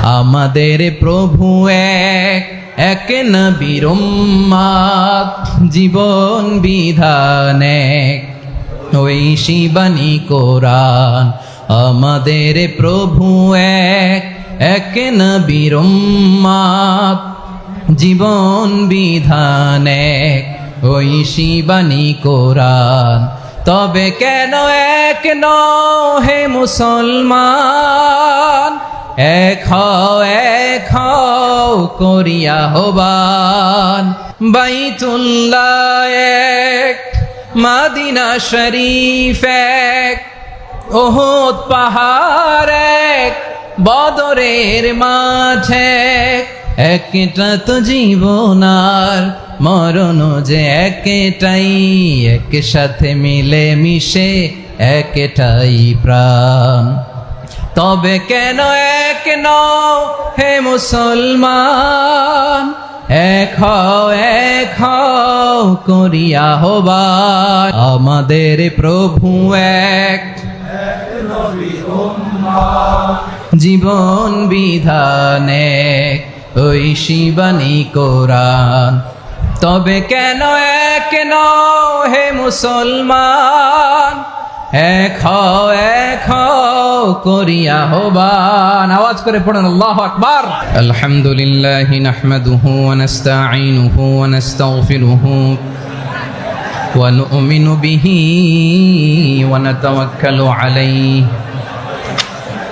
আমাদের প্রভু এক, এক নবীর উম্মত, জীবন বিধান এক, ঐশী বাণী কোরআন। আমাদের প্রভু এক, এক নবীর উম্মত, জীবন বিধান এক, ঐশী বাণী কোরআন। তবে কেন এক নও হে মুসলমান, এক হও করিয়া আহ্বান। বাইতুল্লাহ এক, মদিনা শরীফ এক, উহুদ পাহাড় এক, বদরের মাঠ এক। একটা তো জীবন আর মরণ যে একটাই, এক সাথে মিলে মিশে একটাই প্রাণ। তবে কেন এক নও হে মুসলমান, এক হও করিয়া আহ্বান। আমাদের প্রভু এক, জীবন বিধান এক, ঐশী বাণী কোরআন। তবে কেন এক নও হে মুসলমান, এক হও করিয়া আহ্বান। আওয়াজ করে পড়ুন আল্লাহু আকবার। আলহামদুলিল্লাহ নাহমাদুহু ওয়া নাস্তাঈনুহু ওয়া নাস্তাগফিরুহু ওয়া নু'মিনু বিহি ওয়া নাতাওয়াক্কালু আলাইহি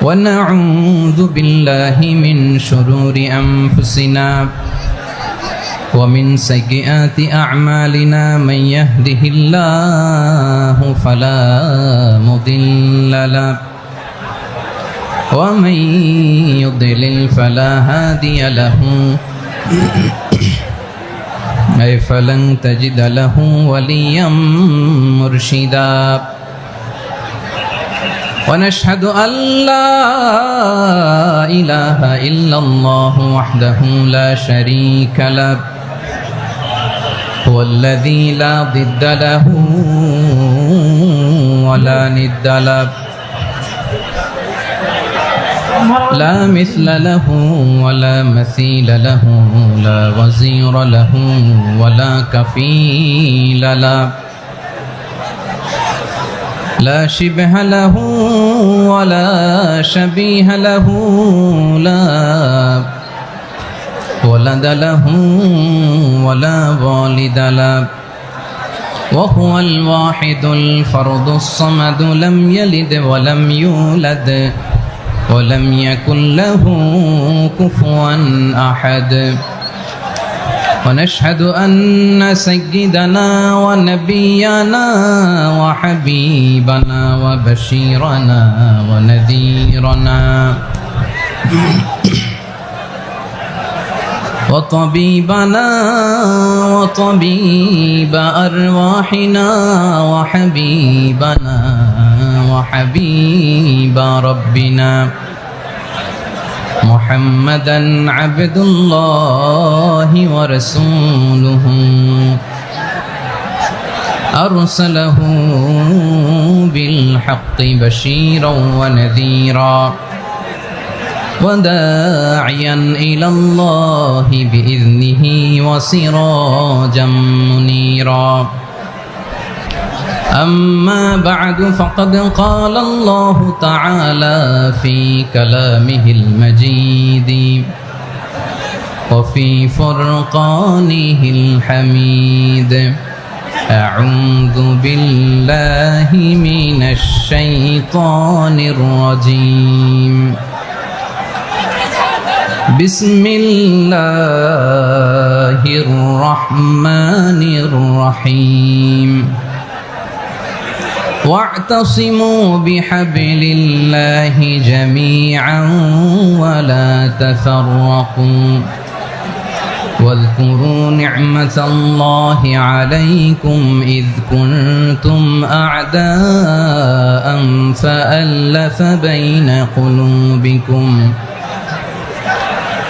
ওয়া নাউযু বিল্লাহি মিন শুরুরি আনফুসিনা ومن سيئات أعمالنا من يهده الله فلا مضل له ومن يضلل فلا هادي له أي فلن تجد له وليا مرشدا ونشهد أن لا إله إلا الله وحده لا شريك له هو الذي لا ضد له ولا ند له لا مثل له ولا مثيل له لا وزير له ولا كفيل له لا شبه له ولا شبيه له لا ولد له ولا والد له وهو الواحد الفرد الصمد لم يلد ولم يولد ولم يكن له كفوا أحد ونشهد أن سيدنا ونبينا وحبيبنا وبشيرنا ونذيرنا وطبيبنا وطبيب أرواحنا وحبيبنا وحبيب ربنا محمدا عبد الله ورسوله أرسله بالحق بشيرا ونذيرا وداعيا إلى الله بإذنه وسراجا منيرا أما بعد فقد قال الله تعالى في كلامه المجيد وفي فرقانه الحميد أعوذ بالله من الشيطان الرجيم بسم الله الرحمن الرحيم واعتصموا بحبل الله جميعا ولا تفرقوا واذكروا نعمة الله عليكم إذ كنتم أعداء فألف بين قلوبكم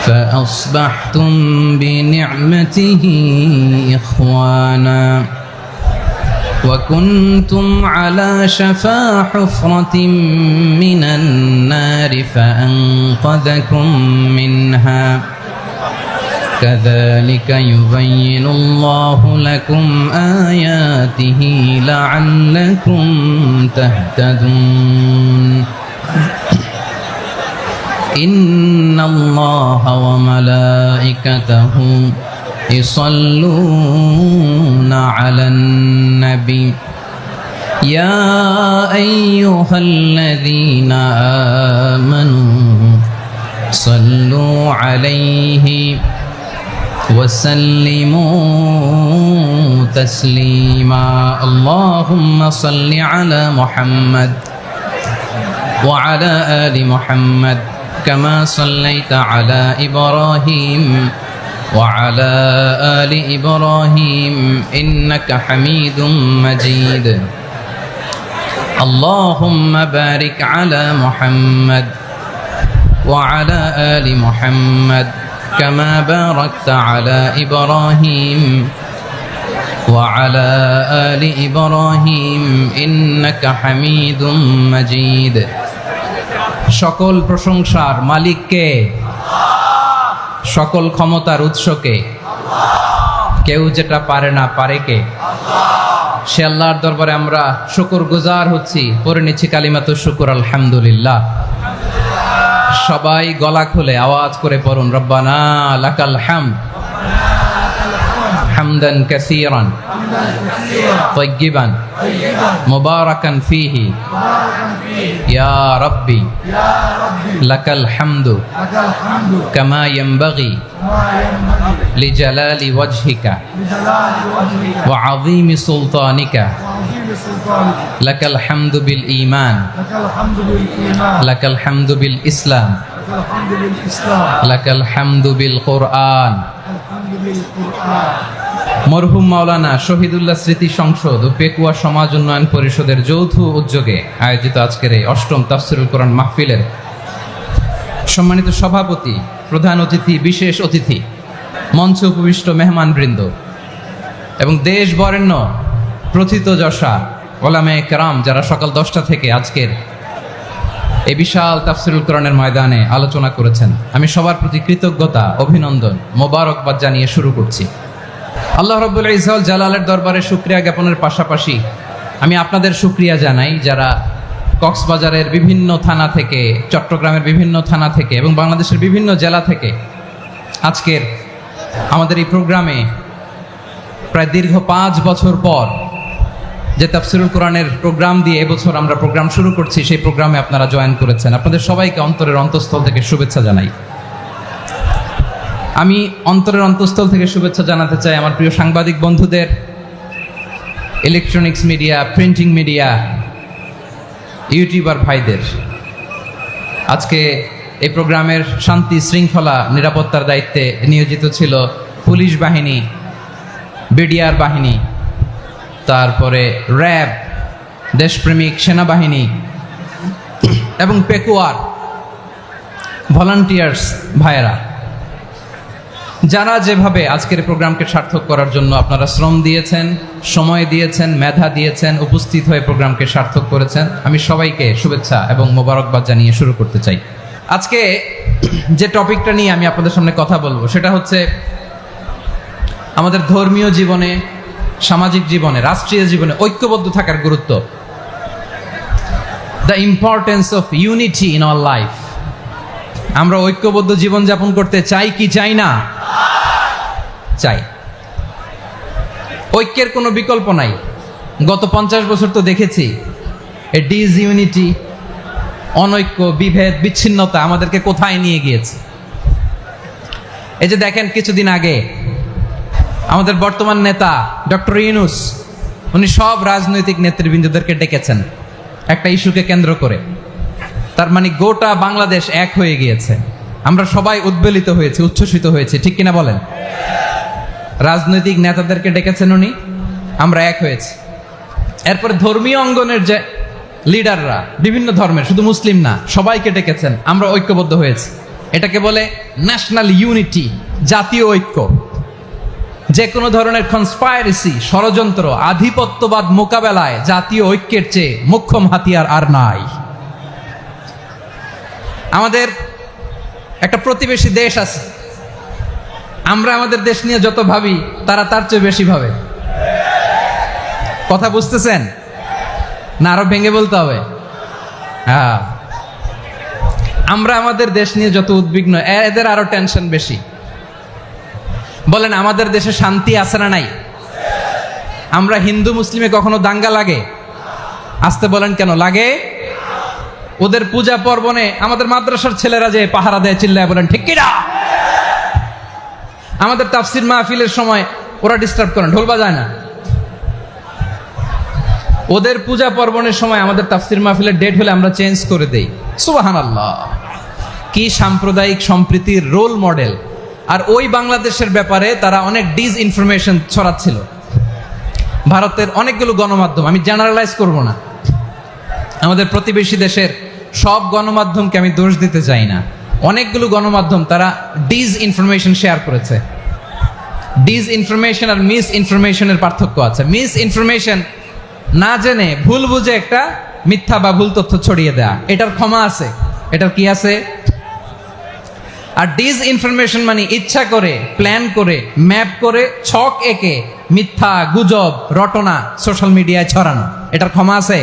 فأصبحتم بنعمته إخوانا وكنتم على شفا حفرة من النار فأنقذكم منها كذلك يبين الله لكم آياته لعلكم تهتدون إن الله وملائكته يصلون على النبي يا أيها الذين آمنوا صلوا عليه وسلموا تسليما اللهم صل على محمد وعلى آل محمد كما صليت على إبراهيم وعلى آل إبراهيم إنك حميد مجيد اللهم بارك على محمد وعلى آل محمد كما باركت على إبراهيم وعلى آل إبراهيم إنك حميد مجيد সকল প্রশংসার মালিক কে? সকল ক্ষমতার উৎস কে? কেউ যেটা পারে না পারে কে? সে আল্লাহর দরবারে আমরা শুকরগুজার হচ্ছি, পড়ে নিচ্ছি কালিমাতুশ শুকর আলহামদুলিল্লাহ। সবাই গলা খুলে আওয়াজ করে পড়ুন, রব্বানা লাকাল হামদ হামদান কাসীরান তাইয়্যিবান মুবারাকান ফীহি ইয়া রাব্বি লাকাল হামদু কামা ইয়ানবাগি লিজালালি ওয়াজহিকা ওয়া আযীমি সুলতানিকা লাকাল হামদু বিল ঈমান লাকাল হামদু বিল ইসলাম লাকাল হামদু বিল কুরআন। মরহুম মাওলানা শহীদুল্লাহ স্মৃতি সংসদ ও পেকুয়া সমাজ উন্নয়ন পরিষদের যৌথ উদ্যোগে আয়োজিত আজকের এই অষ্টম তাফসীরুল কোরআন মাহফিলের সম্মানিত সভাপতি, প্রধান অতিথি, বিশেষ অতিথি, মঞ্চে উপবিষ্ট মেহমানবৃন্দ এবং দেশ বরেণ্য প্রথিতযশা ওলামায়ে কেরাম যারা সকাল 10টা থেকে আজকের এই বিশাল তাফসীরুল কোরআনের ময়দানে আলোচনা করেছেন, আমি সবার প্রতি কৃতজ্ঞতা, অভিনন্দন, মোবারকবাদ জানিয়ে শুরু করছি। আল্লাহ রাব্বুল ইজ্জত জালালের দরবারে শুকরিয়া জ্ঞাপনের পাশাপাশি আমি আপনাদের শুকরিয়া জানাই যারা কক্সবাজারের বিভিন্ন থানা থেকে, চট্টগ্রামের বিভিন্ন থানা থেকে এবং বাংলাদেশের বিভিন্ন জেলা থেকে আজকের আমাদের এই প্রোগ্রামে প্রায় দীর্ঘ 5 বছর পর যে তাফসীরুল কোরআনের প্রোগ্রাম দিয়ে এবছর আমরা প্রোগ্রাম শুরু করছি, সেই প্রোগ্রামে আপনারা জয়েন করেছেন। আপনাদের সবাইকে অন্তরের অন্তঃস্থল থেকে শুভেচ্ছা জানাই। আমি অন্তরের অন্তঃস্থল থেকে শুভেচ্ছা জানাতে চাই আমার প্রিয় সাংবাদিক বন্ধুদের, electronics media, printing media, YouTuber ভাইদের। আজকে এই প্রোগ্রামের শান্তি শৃঙ্খলা নিরাপত্তার দায়িত্বে নিয়োজিত ছিল পুলিশ বাহিনী, বিডিআর বাহিনী, তারপরে র্যাব, দেশপ্রেমিক সেনাবাহিনী এবং পেকুয়ার ভলান্টিয়ার্স ভাইয়েরা, যারা যেভাবে আজকের প্রোগ্রামকে সার্থক করার জন্য আপনারা শ্রম দিয়েছেন, সময় দিয়েছেন, মেধা দিয়েছেন, উপস্থিত হয়ে প্রোগ্রামকে সার্থক করেছেন, আমি সবাইকে শুভেচ্ছা এবং মোবারকবাদ জানিয়ে শুরু করতে চাই। আজকে যে টপিকটা নিয়ে আমি আপনাদের সামনে কথা বলবো সেটা হচ্ছে আমাদের ধর্মীয় জীবনে, সামাজিক জীবনে, রাষ্ট্রীয় জীবনে ঐক্যবদ্ধ থাকার গুরুত্ব। The importance of unity in our life. আমরা ঐক্যবদ্ধ জীবনযাপন করতে চাই কি চাই না? চাই। ঐক্যের কোনো বিকল্প নাই। গত 50 বছর তো দেখেছি এ ডিসইউনিটি, অনৈক্য, বিভেদ, বিচ্ছিন্নতা আমাদেরকে কোথায় নিয়ে গিয়েছে। এই যে দেখেন, কিছুদিন আগে আমাদের বর্তমান নেতা ডক্টর ইউনূস, উনি সব রাজনৈতিক নেতৃবৃন্দদেরকে ডেকেছেন একটা ইস্যুকে কেন্দ্র করে। তার মানে গোটা বাংলাদেশ এক হয়ে গিয়েছে। আমরা সবাই উদ্বেলিত হয়েছে, উচ্ছ্বসিত হয়েছে, ঠিক কিনা বলেন? রাজনৈতিক নেতাদেরকে ডেকেছেন উনি, আমরা এক হয়েছি। এরপরে ধর্মীয় অঙ্গনের যে লিডাররা, বিভিন্ন ধর্মের, শুধু মুসলিম না, সবাইকে ডেকেছেন, আমরা ঐক্যবদ্ধ হয়েছি। এটাকে বলে ন্যাশনাল ইউনিটি, জাতীয় ঐক্য। যে কোনো ধরনের কনস্পাইরেসি, ষড়যন্ত্র, আধিপত্যবাদ মোকাবেলায় জাতীয় ঐক্যের চেয়ে মোক্ষম হাতিয়ার আর নাই। আমাদের একটা প্রতিবেশী দেশ আছে, আমরা আমাদের দেশ নিয়ে যত ভাবি তারা তার চেয়ে বেশি ভাবে। কথা বুঝতেছেন না? আরো ভেঙে বলতে হবে। হ্যাঁ, আমরা আমাদের দেশ নিয়ে যত উদ্বিগ্ন, এদের আরো টেনশন বেশি। বলেন, আমাদের দেশে শান্তি আছে না নাই? আমরা হিন্দু মুসলিমে কখনো দাঙ্গা লাগে? আসতে বলেন, কেন লাগে? ওদের পূজা পার্বণে আমাদের মাদ্রাসার ছেলেরা যে পাহারা দেয়, চিল্লায় বলেন ঠিক কিনা? আমাদের তাফসির মাহফিলের সময় ওরা ডিস্টার্ব করেন, ঢোল বাজায় না। ওদের পূজা পার্বণের সময় আমাদের তাফসির মাহফিলের ডেট হলে আমরা চেঞ্জ করে দেই। সুবহানাল্লাহ, কি সাম্প্রদায়িক সম্প্রীতির রোল মডেল। আর ওই বাংলাদেশের ব্যাপারে তারা অনেক ডিস ইনফরমেশন ছড়াচ্ছিল। ভারতের অনেকগুলো গণমাধ্যম, আমি জেনারেলাইজ করব না, আমাদের প্রতিবেশী দেশের সব গণমাধ্যমকে আমি দোষ দিতে চাই না, অনেকগুলো গণমাধ্যম তারা ডিস ইনফরমেশন শেয়ার করেছে। ডিস ইনফরমেশন আর মিস ইনফরমেশনের পার্থক্য আছে। মিস ইনফরমেশন না জেনে ভুল বুঝে একটা মিথ্যা বা ভুল তথ্য ছড়িয়ে দেয়া, এটার ক্ষমা আছে, এটার কি আছে। আর ডিস ইনফরমেশন মানে ইচ্ছা করে, প্ল্যান করে, ম্যাপ করে, ছক এঁকে মিথ্যা, গুজব, রটনা সোশ্যাল মিডিয়ায় ছড়ানো, এটার ক্ষমা আছে?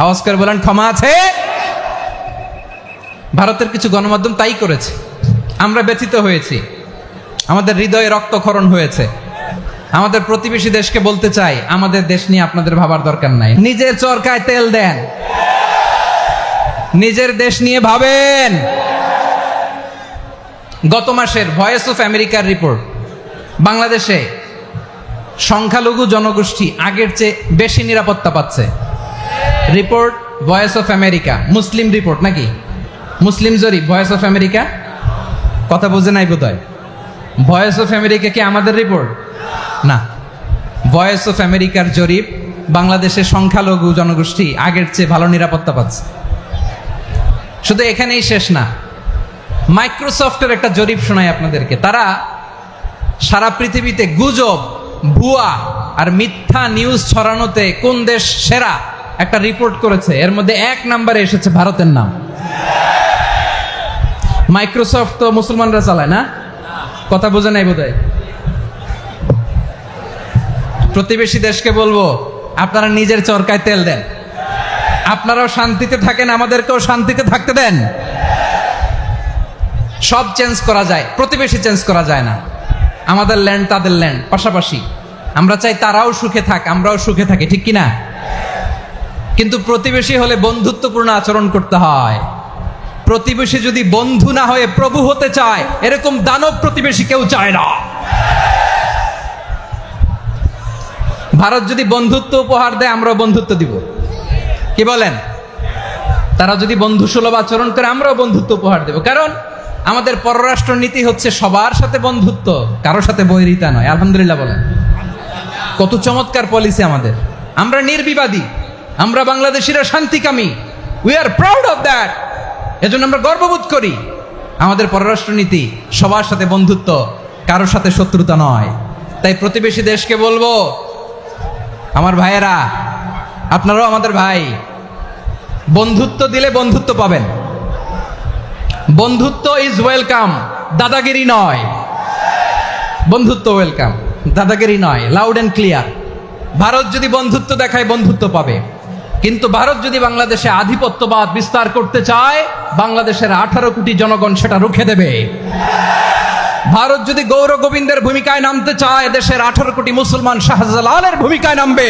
আওয়াজ করে বলেন, ক্ষমা আছে? ভারতের কিছু গণমাধ্যম তাই করেছে, আমরা ব্যথিত হয়েছি, আমাদের হৃদয়ে রক্তক্ষরণ হয়েছে। আমাদের প্রতিবেশী দেশকে বলতে চাই, আমাদের দেশ নিয়ে আপনাদের ভাবার দরকার নাই, নিজের চরকায় তেল দেন, নিজের দেশ নিয়ে ভাবেন। গত মাসের ভয়েস অফ আমেরিকার রিপোর্ট, বাংলাদেশে সংখ্যালঘু জনগোষ্ঠী আগের চেয়ে বেশি নিরাপত্তা পাচ্ছে। Report voice of America, Muslim report নাকি? মুসলিম জরিপ, ভয়েস অফ আমেরিকা। কথা বুঝে নাই বোধহয়। ভয়েস অফ আমেরিকা কি আমাদের রিপোর্ট? না, ভয়েস অফ আমেরিকার জরিপ, বাংলাদেশের সংখ্যালঘু জনগোষ্ঠী আগের চেয়ে ভালো নিরাপত্তা পাচ্ছে। শুধু এখানেই শেষ না, মাইক্রোসফটের একটা জরিপ শোনাই আপনাদেরকে। তারা সারা পৃথিবীতে গুজব, ভুয়া আর মিথ্যা নিউজ ছড়ানোতে কোন দেশ সেরা একটা রিপোর্ট করেছে। এর মধ্যে 1 নম্বরে এসেছে ভারতের নাম। মাইক্রোসফট তো মুসলমানরা চালায় না? কথা বোঝে নাই বোধহয়। প্রতিবেশী দেশকে বলবো, আপনারা নিজের চরকায় তেল দেন, আপনারাও শান্তিতে থাকেন, আমাদেরকেও শান্তিতে থাকতে দেন। সব চেঞ্জ করা যায়, প্রতিবেশী চেঞ্জ করা যায় না। আমাদের ল্যান্ড তাদের ল্যান্ড, পাশাপাশি। আমরা চাই তারাও সুখে থাক, আমরাও সুখে থাকি, ঠিক কিনা? কিন্তু প্রতিবেশী হলে বন্ধুত্বপূর্ণ আচরণ করতে হয়। প্রতিবেশী যদি বন্ধু না হয়ে প্রভু হতে চায়, এরকম দানব প্রতিবেশী কেউ চায় না। ভারত যদি বন্ধুত্ব উপহার দেয়, আমরাও বন্ধুত্ব দিব, কি বলেন? তারা যদি বন্ধু সুলভ আচরণ করে, আমরাও বন্ধুত্ব উপহার দেব। কারণ আমাদের পররাষ্ট্র নীতি হচ্ছে সবার সাথে বন্ধুত্ব, কারোর সাথে বৈরিতা নয়। আলহামদুলিল্লাহ বলেন, কত চমৎকার পলিসি আমাদের। আমরা নির্বিবাদী, আমরা বাংলাদেশিরা শান্তিকামী, we are proud of that. এজন্য আমরা গর্ববোধ করি। আমাদের পররাষ্ট্র নীতি সবার সাথে বন্ধুত্ব, কারোর সাথে শত্রুতা নয়। তাই প্রতিবেশী দেশকে বলবো, আমার ভাইয়েরা, আপনারাও আমাদের ভাই, বন্ধুত্ব দিলে বন্ধুত্ব পাবেন। বন্ধুত্ব ইজ ওয়েলকাম, দাদাগিরি নয়। বন্ধুত্ব ওয়েলকাম, দাদাগিরি নয়, লাউড অ্যান্ড ক্লিয়ার। ভারত যদি বন্ধুত্ব দেখায়, বন্ধুত্ব পাবে। কিন্তু ভারত যদি বাংলাদেশে আধিপত্যবাদ বিস্তার করতে চায়, বাংলাদেশের 18 কোটি জনগণ সেটা রুখে দেবে। ভারত যদি গৌর গোবিন্দের ভূমিকায় নামতে চায়, দেশের 18 কোটি মুসলমান শাহজালালের ভূমিকায় নামবে।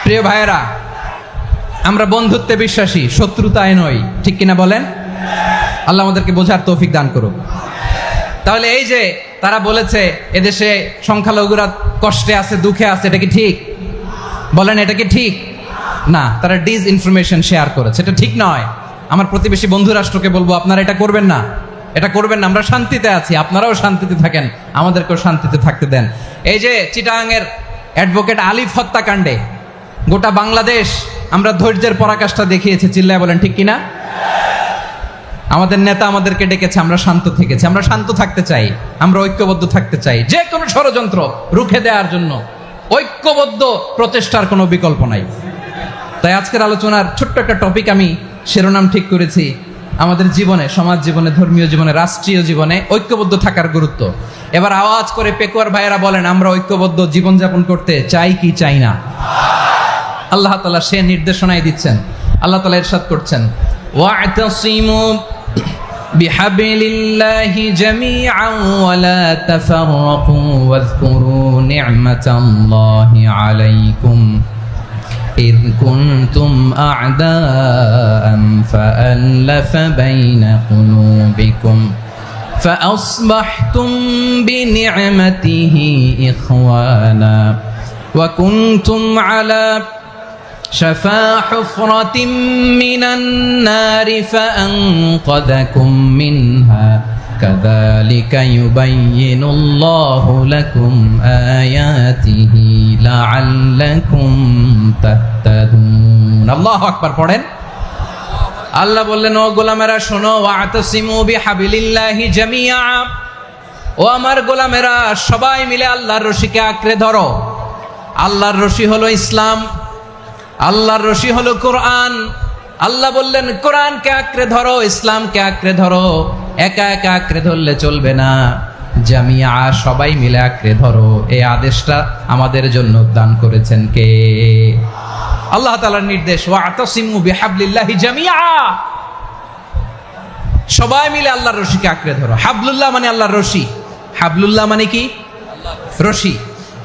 প্রিয় ভাইয়েরা, আমরা বন্ধুত্বে বিশ্বাসী, শত্রুতায় নই, ঠিক কিনা বলেন? আল্লাহ আমাদেরকে বোঝার তৌফিক দান করুক। তাহলে এই যে তারা বলেছে এদেশে সংখ্যালঘুরা কষ্টে আছে, দুঃখে আছে, এটা কি ঠিক? বলেন, এটা কি ঠিক? না, তারা ডিস ইনফরমেশন শেয়ার করেছে, এটা ঠিক নয়। আমার প্রতিবেশী বন্ধু রাষ্ট্রকে বলবো, আপনারা এটা করবেন না, এটা করবেন না। আমরা শান্তিতে আছি, আপনারাও শান্তিতে থাকেন, আমাদেরকেও শান্তিতে থাকতে দেন। এই যে চিটাগাংয়ের অ্যাডভোকেট আলিফ হত্যাকাণ্ডে গোটা বাংলাদেশ আমরা ধৈর্যের পরাকাষ্ঠা দেখিয়েছে, চিল্লায় বলেন ঠিক কিনা? আমাদের নেতা আমাদেরকে ডেকেছে, আমরা শান্ত থেকেছি। আমরা শান্ত থাকতে চাই, আমরা ঐক্যবদ্ধ থাকতে চাই। যে কোনো ষড়যন্ত্র রুখে দেওয়ার জন্য ঐক্যবদ্ধ প্রচেষ্টার কোনো বিকল্প নাই। তাই আজকের আলোচনার ছোট্ট একটা টপিক আমি শিরোনাম ঠিক করেছি, আমাদের জীবনে, সমাজ জীবনে, ধর্মীয় জীবনে, রাষ্ট্রীয় জীবনে ঐক্যবদ্ধ থাকার গুরুত্ব। এবার আওয়াজ করে পেকুয়ার ভাইয়েরা বলেন, আমরা ঐক্যবদ্ধ জীবনযাপন করতে চাই কি চাই না? আল্লাহ তাআলা সে নির্দেশনাই দিচ্ছেন। আল্লাহ তাআলা ইরশাদ করছেন, ওয়া'তাসিমু বিহাবলিল্লাহি জামিআন ওয়া লা তাফাররাকু ওয়াযকুরু নি'মাতাল্লাহি আলাইকুম إذ كنتم أعداء فألف بين قلوبكم فأصبحتم بنعمته إخوانا وكنتم على شفا حفرة من النار فأنقذكم منها كذلك يبين الله لكم آياته لعلكم تهتدون الله أكبر পড়েন। আল্লাহ বললেন, ও গোলামেরা শোনো, ওয়া'তাসিমু বিহাবলিল্লাহি জামিআ, ও আমার গোলামেরা সবাই মিলে আল্লাহর রশিকে আঁকড়ে ধরো। আল্লাহর রশি হলো ইসলাম, আল্লাহর রশি হলো কোরআন। আল্লাহ বললেন, কোরআনকে আঁকড়ে ধরো, ইসলামকে আঁকড়ে ধরো। একা একা আঁকড়ে ধরলে চলবে না, জামিয়া, সবাই মিলে আঁকড়ে ধরো। এই আদেশটা আমাদের জন্য দান করেছেন কে? আল্লাহ তাআলার নির্দেশ, ওয়া'তাসিমু বিহাবলিল্লাহি জামিআ, সবাই মিলে আল্লাহর রশিকে আঁকড়ে ধরো। হাবলুল্লাহ মানে আল্লাহর রশি। হাবলুল্লাহ মানে কি? রশি।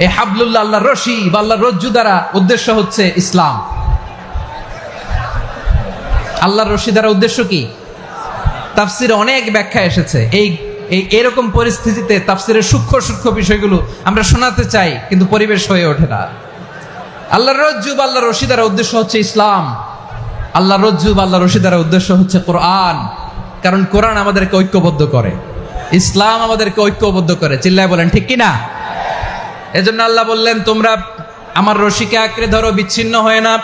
এই হাবলুল্লাহ আল্লাহর রশি বা আল্লাহর রজ্জু দ্বারা উদ্দেশ্য হচ্ছে ইসলাম। আল্লাহর রশি দ্বারা উদ্দেশ্য কি? তাফসিরে অনেক ব্যাখ্যা এসেছে। এরকম পরিস্থিতিতে তাফসিরের সূক্ষ্ম সূক্ষ্ম বিষয়গুলো আমরা শোনাতে চাই, কিন্তু পরিবেশ হয়ে ওঠে না। আল্লাহর রজ্জু বা আল্লাহর রশি দ্বারা উদ্দেশ্য হচ্ছে ইসলাম। আল্লাহর রজ্জু বা আল্লাহর রশি দ্বারা উদ্দেশ্য হচ্ছে কোরআন, কারণ কোরআন আমাদেরকে ঐক্যবদ্ধ করে, ইসলাম আমাদেরকে ঐক্যবদ্ধ করে। চিল্লায় বলেন ঠিক কিনা? এজন্য আল্লাহ বললেন, তোমরা আমার রশিকে আঁকড়ে ধরো, বিচ্ছিন্ন হয়ে না।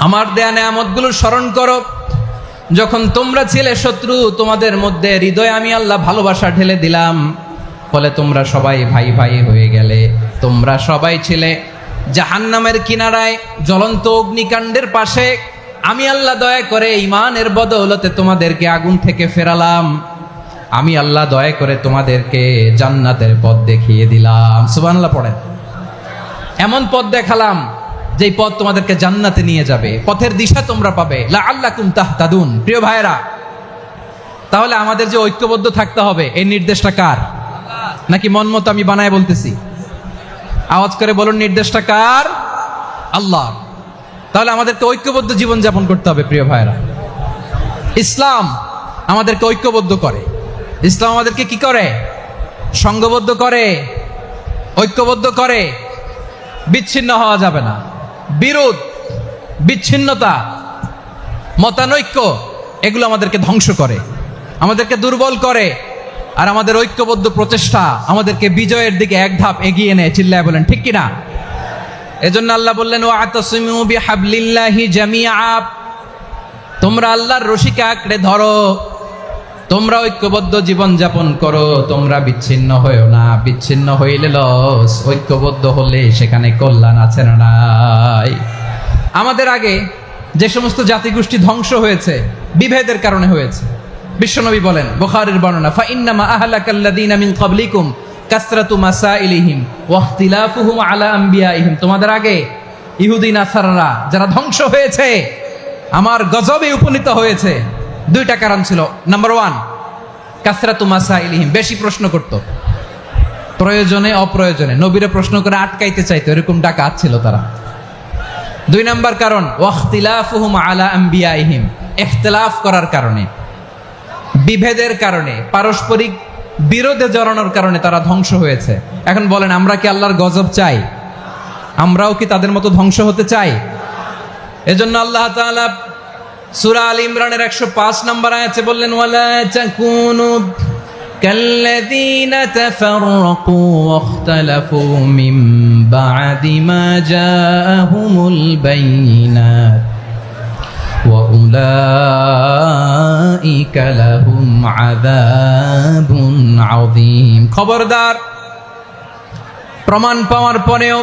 আমার দেয়া নেয়ামতগুলো স্মরণ করো। যখন তোমরা ছিলে শত্রু, তোমাদের মধ্যে হৃদয়ে আমি আল্লাহ ভালোবাসা ঢেলে দিলাম, ফলে তোমরা সবাই ভাই ভাই হয়ে গেলে। তোমরা সবাই ছিলে জাহান্নামের কিনারায়, জ্বলন্ত অগ্নিকাণ্ডের পাশে। আমি আল্লাহ দয়া করে ঈমানের বদৌলতে তোমাদেরকে আগুন থেকে ফেরালাম। আমি আল্লাহ দয়া করে তোমাদেরকে জান্নাতের পথ দেখিয়ে দিলাম। সুবহানাল্লাহ পড়েন। এমন পথ দেখালাম যেই পথ তোমাদেরকে জান্নাতে নিয়ে যাবে, পথের দিশা তোমরা পাবে। লাআল্লাকুম তাহতাদুন। প্রিয় ভাইরা, তাহলে আমাদের যে ঐক্যবদ্ধ থাকতে হবে, এই নির্দেশটা কার? নাকি মন মতো আমি বানায় বলতেছি? আওয়াজ করে বলুন, নির্দেশটা কার? আল্লাহ। তাহলে আমাদেরকে ঐক্যবদ্ধ জীবন যাপন করতে হবে। প্রিয় ভাইরা, ইসলাম আমাদেরকে ঐক্যবদ্ধ করে। ইসলাম আমাদেরকে কি করে? সংঘবদ্ধ করে, ঐক্যবদ্ধ করে। বিচ্ছিন্ন হওয়া যাবে না। বিরোধ, বিচ্ছিন্নতা, মতানৈক্য, এগুলো আমাদেরকে ধ্বংস করে, আমাদেরকে দুর্বল করে। আর আমাদের ঐক্যবদ্ধ প্রচেষ্টা আমাদেরকে বিজয়ের দিকে এক ধাপ এগিয়ে নেয়। চিল্লায় বলেন ঠিক কিনা? এজন্য আল্লাহ বললেন, ওয়া'তাসিমু বিহাবলিল্লাহি জামিআ, তোমরা আল্লাহর রশিকে আঁকড়ে ধরো, তোমরা ঐক্যবদ্ধ জীবন যাপন করো, তোমরা বিচ্ছিন্ন হয়েও না। বিচ্ছিন্ন হইলে লস, ঐক্যবদ্ধ হলে সেখানে কল্যাণ আছে না নাই? আমাদের আগে যে সমস্ত জাতিগোষ্ঠী ধ্বংস হয়েছে, বিভেদের কারণে হয়েছে। বিশ্বনবী বলেন, বুখারীর বর্ণনা, ফাইন্নামা আহলাকাল্লাযীনা মিন ক্বাবলিকুম কাসরাতু মাসাইলিহিম ওয়া ইখতিলাফুহুম আলা আমবিয়াইহিম। তোমাদের আগে ইহুদি নাসারারা যারা ধ্বংস হয়েছে, আমার গজবে উপনীত হয়েছে, দুইটা কারণ ছিল। নাম্বার 1, কাসরাতু মাসাইলিহিম, বেশি প্রশ্ন করত, প্রয়োজনে অপ্রয়োজনে নবীরে প্রশ্ন করে আটকাইতে চাইতো, এরকম ডাকাত ছিল তারা। 2 নাম্বার কারণ, ওয়া ইখতিলাফুহুম আলা আমবিয়াইহিম, ইখতিলাফ করার কারণে, বিভেদের কারণে, পারস্পরিক বিরোধে জড়ানোর কারণে তারা ধ্বংস হয়েছে। এখন বলেন, আমরা কি আল্লাহর গজব চাই? আমরাও কি তাদের মতো ধ্বংস হতে চাই? এজন্য আল্লাহ তাআলা সূরা আল ইমরানের 105 নম্বর আয়াতে বললেন, ওয়ালা তাকুনু কাল্লাযীনা তাফাররাকু ওয়াখতালাফু মিন বা'দি মা জাআহুমুল বাইয়িনাত ওয়া উলাইকা লাহুম আযাবুন আযীম। খবরদার, প্রমাণ পাওয়ার পরেও,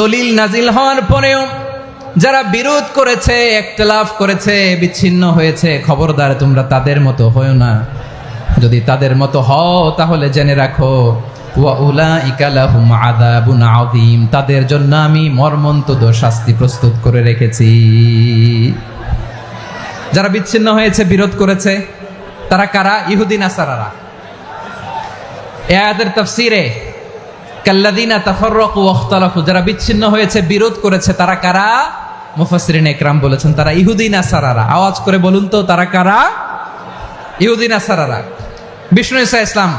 দলিল নাজিল হওয়ার পরেও যারা বিরোধ করেছে, ইখতিলাফ করেছে, বিচ্ছিন্ন হয়েছে, খবরদার তোমরা তাদের মতো হয়ো না। যদি তাদের মতো হও তাহলে জেনে রাখো ওয়া উলাইকা লাহুম আযাবুন আযীম, তাদের জন্য আমি মর্মন্তুদ শাস্তি প্রস্তুত করে রেখেছি। যারা বিচ্ছিন্ন হয়েছে, বিরোধ করেছে, তারা কারা? ইহুদি নাসারারা। এই আয়াতের তাফসীরে কাল্লাযীনা তাফাররাকু ওয়া ইখতালাফু, যারা বিচ্ছিন্ন হয়েছে, বিরোধ করেছে, তারা কারা? মুফাসসিরিন ইকরাম বলেছেন তারা ইহুদি নাসারারা। আওয়াজ করে বলুন তো, তারা কারা? ইহুদি নাসারারা। বিষ্ণু ঈসা ইসলাম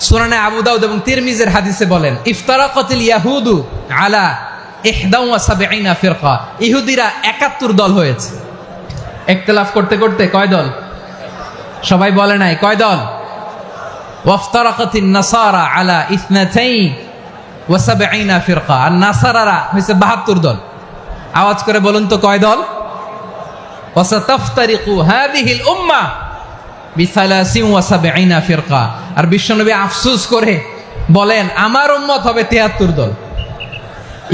সুনানে আবু দাউদ এবং তিরমিজির হাদিসে বলেন, ইফতারাকাতিল ইয়াহুদু আলা 71 ফিরকা, ইহুদিরা 71 দল হয়েছে। ইখতিলাফ করতে করতে কয় দল? সবাই বলে নাই, কয় দল? ওয়াফতারাকাতিন নাসারা আলা 72 ফিরকা, আর নাসারারা হয়েছে 72 দল। আওয়াজ করে বলুন তো, কয় দল? ওয়াসাতাফতারিকু হাদিহিল উম্মাহ বি73 ফিরকা। আর বিশ্বনবী আফসোস করে বলেন, আমার উম্মত হবে 73 দল।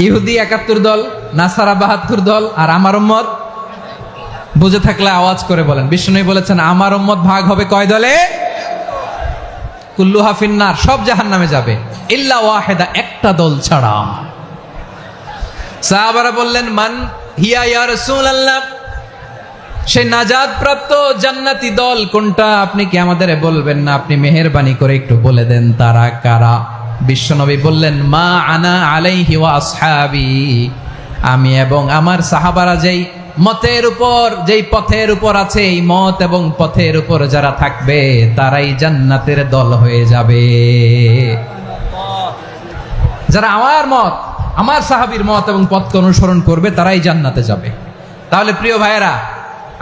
ইহুদি 71 দল, নাসারা 72 দল, আর আমার উম্মত, বুঝে থাকলে আওয়াজ করে বলেন। বিশ্বনবী বলেছেন আমার উম্মত ভাগ হবে কয় দলে? কুল্লুহা ফিন্নার, সব জাহান্নামে যাবে, ইল্লা ওয়াহিদা, একটা দল ছাড়া। সাহাবারা বললেন, মান হিয়া ইয়া রাসূলুল্লাহ, সেই নাজাত প্রাপ্ত জান্নাতি দল কোনটা? আপনি কি আমাদের বলবেন না? আপনি মেহেরবানি করে একটু বলে দেন তারা কারা। বিশ্বনবী বললেন, মা আনা আলাইহি ওয়া আসহাবি, আমি এবং আমার সাহাবারা যেই মতের উপর, যেই পথের উপর আছে, এই মত এবং পথের উপর যারা থাকবে তারাই জান্নাতের দল হয়ে যাবে। যারা আমার মত, আমার সাহাবীর মত এবং পথকে অনুসরণ করবে তারাই জান্নাতে যাবে। তাহলে প্রিয় ভাইয়েরা,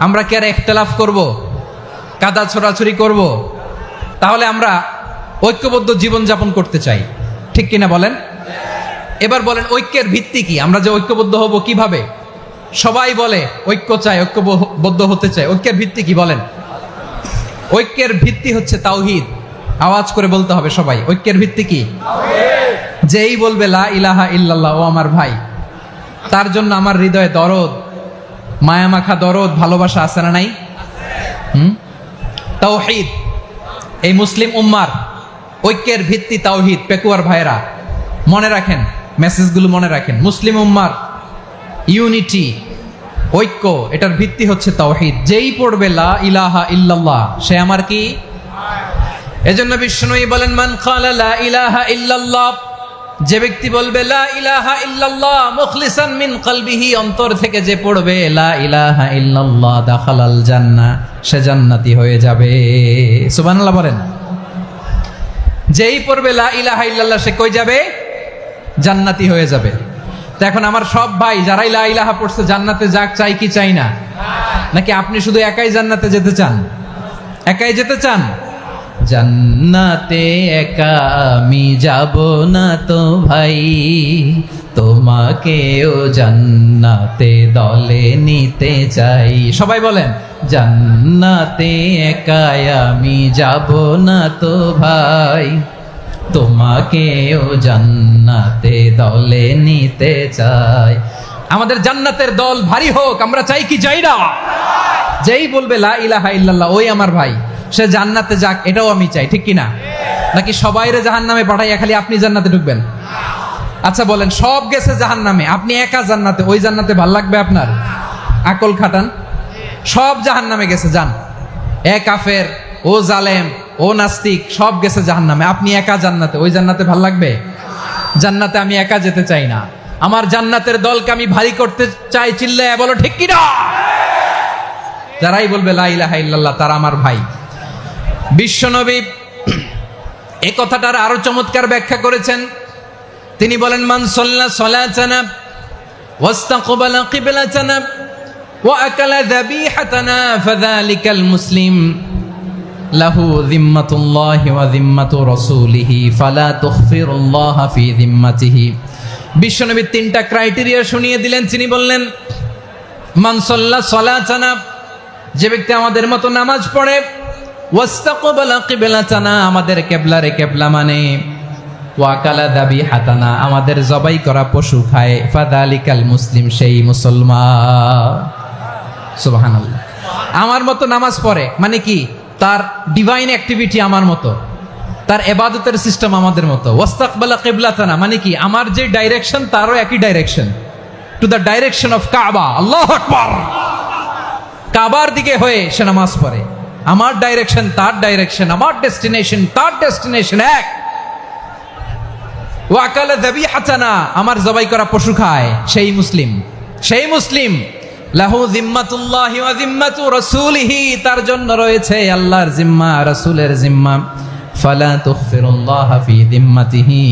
আমরা কি আর ইখতিলাফ করব, কাদা ছোড়াছুরি করব? তাহলে আমরা ঐক্যবদ্ধ জীবন যাপন করতে চাই, ঠিক কিনা বলেন? এবার বলেন, ঐক্যের ভিত্তি কি? আমরা যে ঐক্যবদ্ধ হব কিভাবে? সবাই বলে ঐক্য চাই, ঐক্যবদ্ধ হতে চাই। ঐক্যের ভিত্তি কি বলেন? ঐক্যের ভিত্তি হচ্ছে তাওহীদ। আওয়াজ করে বলতে হবে সবাই, ঐক্যের ভিত্তি কি? যেই বলবে লা ইলাহা ইল্লাল্লাহ, ও আমার ভাই, তার জন্য আমার হৃদয়ে দরদ, মায়ামাখা দরদ, ভালোবাসা আছে না নাই? তাওহীদ, এই মুসলিম উম্মার ঐক্যের ভিত্তি তাওহীদ। পেকুয়ার ভাইরা মনে রাখেন, মেসেজগুলো মনে রাখেন। মুসলিম উম্মার ইউনিটি, ঐক্য, এটার ভিত্তি হচ্ছে তাওহীদ। যেই পড়বে লা ইলাহা ইল্লাল্লাহ, সে আমার কি? এজন্য বিষ্ণুই বলেন, মান ক্বালা লা ইলাহা ইল্লাল্লাহ, যে ব্যক্তি বলবে লা ইলাহা ইল্লাল্লাহ মুখলিসান মিন কলবিহি, অন্তর থেকে যে পড়বে লা ইলাহা ইল্লাল্লাহ, দাখালাল জান্নাহ, সে জান্নাতি হয়ে যাবে। সুবহানাল্লাহ বলেন। যেই পড়বে লা ইলাহা ইল্লাল্লাহ, সে কই যাবে? জান্নাতি হয়ে যাবে। তো এখন আমার সব ভাই যারাই লা ইলাহা পড়ছে জান্নাতে যাক, চাই কি চাই না? নাকি আপনি শুধু একাই জান্নাতে যেতে চান? একাই যেতে চান? জান্নাতে একা আমি যাব না তো ভাই, তোমাকেও জান্নাতে দলে নিতে চাই। সবাই বলেন, জান্নাতে একা আমি যাব না তো ভাই, তোমাকেও জান্নাতে দলে নিতে চাই। আমাদের জান্নাতের দল ভারী হোক, আমরা চাই কি চাই না? যেই বলবে লা ইলাহা ইল্লাল্লাহ, ওই আমার ভাই, সে জান্নাতে যাক, এটাও আমি চাই, ঠিক কিনা? নাকি সবাইরে জাহান্নামে পাঠাইয়া খালি আপনি জান্নাতে ঢুকবেন? আচ্ছা বলেন, সব গেছে জাহান্নামে, আপনি একা জান্নাতে, ওই জান্নাতে ভাল লাগবে আপনার? আকল খাটান। সব জাহান্নামে গেছে, যান। এ কাফের, ও জালেম, ও নাস্তিক, সব গেছে জাহান্নামে, আপনি একা জান্নাতে, ওই জান্নাতে ভাল লাগবে? জান্নাতে আমি একা যেতে চাই না, আমার জান্নাতের দলকে আমি ভারী করতে চাই। চিল্লায় বলো ঠিক কিনা? যারাই বলবে লা ইলাহা ইল্লাল্লাহ, তারা আমার ভাই। বিশ্বনবী এই কথাটার আরো চমৎকার ব্যাখ্যা করেছেন। তিনি বলেন, মান সাল্লা সালাতানা ওয়াস্তাকবালা কিবলাতানা ওয়া আকালা যাবিহাতানা ফাযালিকাল মুসলিম লাহু যিম্মাতুল্লাহি ওয়া যিম্মাতু রাসূলিহি ফালা তুখফিরুল্লাহা ফি যিম্মাতিহি। বিশ্বনবী তিনটা ক্রাইটেরিয়া শুনিয়ে দিলেন। তিনি বললেন, মান সাল্লা সালাতানা, যে ব্যক্তি আমাদের মতো নামাজ পড়ে, ওয়াস্তাকবালা কিবলাতানা, আমাদের কিবলারে কিবলা মানে, ওয়াকালা যাবিহাতানা, আমাদের জবাই করা পশু খায়, ফাযালিকাল মুসলিম, সেই মুসলমান। সুবহানাল্লাহ। আমার মতো নামাজ পড়ে মানে কি? তার ডিভাইন অ্যাক্টিভিটি আমার মতো, তার ইবাদতের সিস্টেম আমাদের মতো। ওয়াস্তাকবালা কিবলাতানা মানে কি? আমার যে ডাইরেকশন তারও একই direction, to the direction of কাবা। আল্লাহু আকবার। কাবার দিকে হয়ে সে নামাজ পড়ে। আমার ডাইরেকশন তার ডাইরেকশন, আমার ডেস্টিনেশন তার ডেস্টিনেশন এক। ওয়াকালা যাবিহাতানা, আমার জবাই করা পশু খায়, সেই মুসলিম, সেই মুসলিম। লাহু জিম্মাতুল্লাহি ওয়া জিম্মাতু রাসূলিহি, তার জন্য রয়েছে আল্লাহর জিম্মা, রাসূলের জিম্মা। ফালা তুখফিরুল্লাহা ফি জিম্মাতিহি,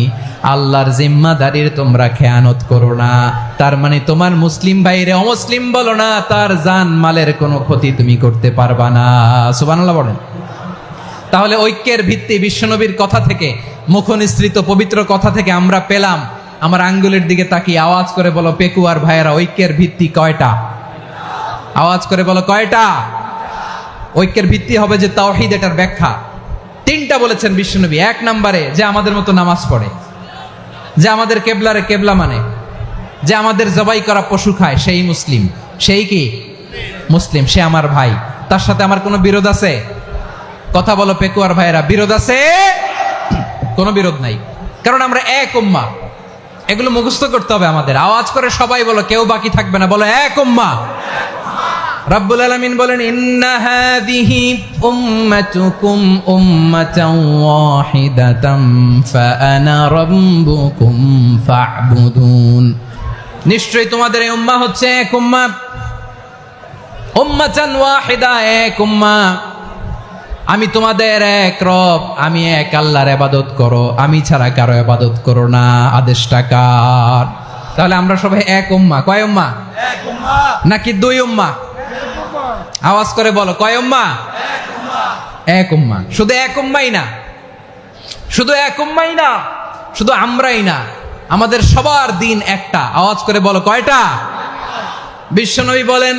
আল্লাহর জিম্মাদারির তোমরা খেয়ানত করো না। তার মানে তোমার মুসলিম ভাইরে অমুসলিম বলো না, তার জান মালের কোনো ক্ষতি তুমি করতে পারবা না। সুবহানাল্লাহ বলেন। তাহলে ঐক্যের ভিত্তি বিশ্বনবীর কথা থেকে, মুখনিসৃত পবিত্র কথা থেকে আমরা পেলাম। আমার আঙ্গুলের দিকে তাকিয়ে আওয়াজ করে বলো পেকুয়ার ভাইয়েরা, ঐক্যের ভিত্তি কয়টা? আওয়াজ করে বলো কয়টা? ঐক্যের ভিত্তি হবে যে তাওহীদ, এটার ব্যাখ্যা। তিনটা বলেছেন বিশ্বনবী। এক নম্বরে যে আমাদের মতো নামাজ পড়ে, যে আমাদের কেবলারে কেবলা মানে, যে আমাদের জবাই করা পশু খায়, সেই মুসলিম। সেই কি মুসলিম? সে আমার ভাই, তার সাথে আমার কোনো বিরোধ আছে? কথা বলো পেকুয়ার ভাইয়েরা, বিরোধ আছে? কোনো বিরোধ নাই, কারণ আমরা এক উম্মাহ। এগুলো মুখস্থ করতে হবে আমাদের। আওয়াজ করে সবাই বলো, কেউ বাকি থাকবে না, বলো এক উম্মাহ। রাব্বুল আলামিন বলেন, ইন্না হাযিহি উম্মাতুকুম উম্মাতান ওয়াহিদাতাম ফাআনা রাব্বুকুম ফা'বুদুন, নিশ্চয়ই তোমাদের এই উম্মাহ হচ্ছে এক উম্মাহ। উম্মাতান ওয়াহিদা, এক উম্মাহ। আমি তোমাদের এক রব, আমি এক আল্লাহর ইবাদত করো, আমি ছাড়া কারো ইবাদত করো না। আদেশটা কার? তাহলে আমরা সবাই এক উম্মাহ। কয় উম্মাহ? এক উম্মাহ। নাকি দুই উম্মাহ? আওয়াজ করে বলো, কয় উম্মাহ? এক উম্মাহ। এক উম্মাহ। শুধু এক উম্মাই না, শুধু এক উম্মাই না, শুধু আমরাই না, আমাদের সবার দিন একটা। আওয়াজ করে বলো কয়টা? বিশ্বনবী বলেন,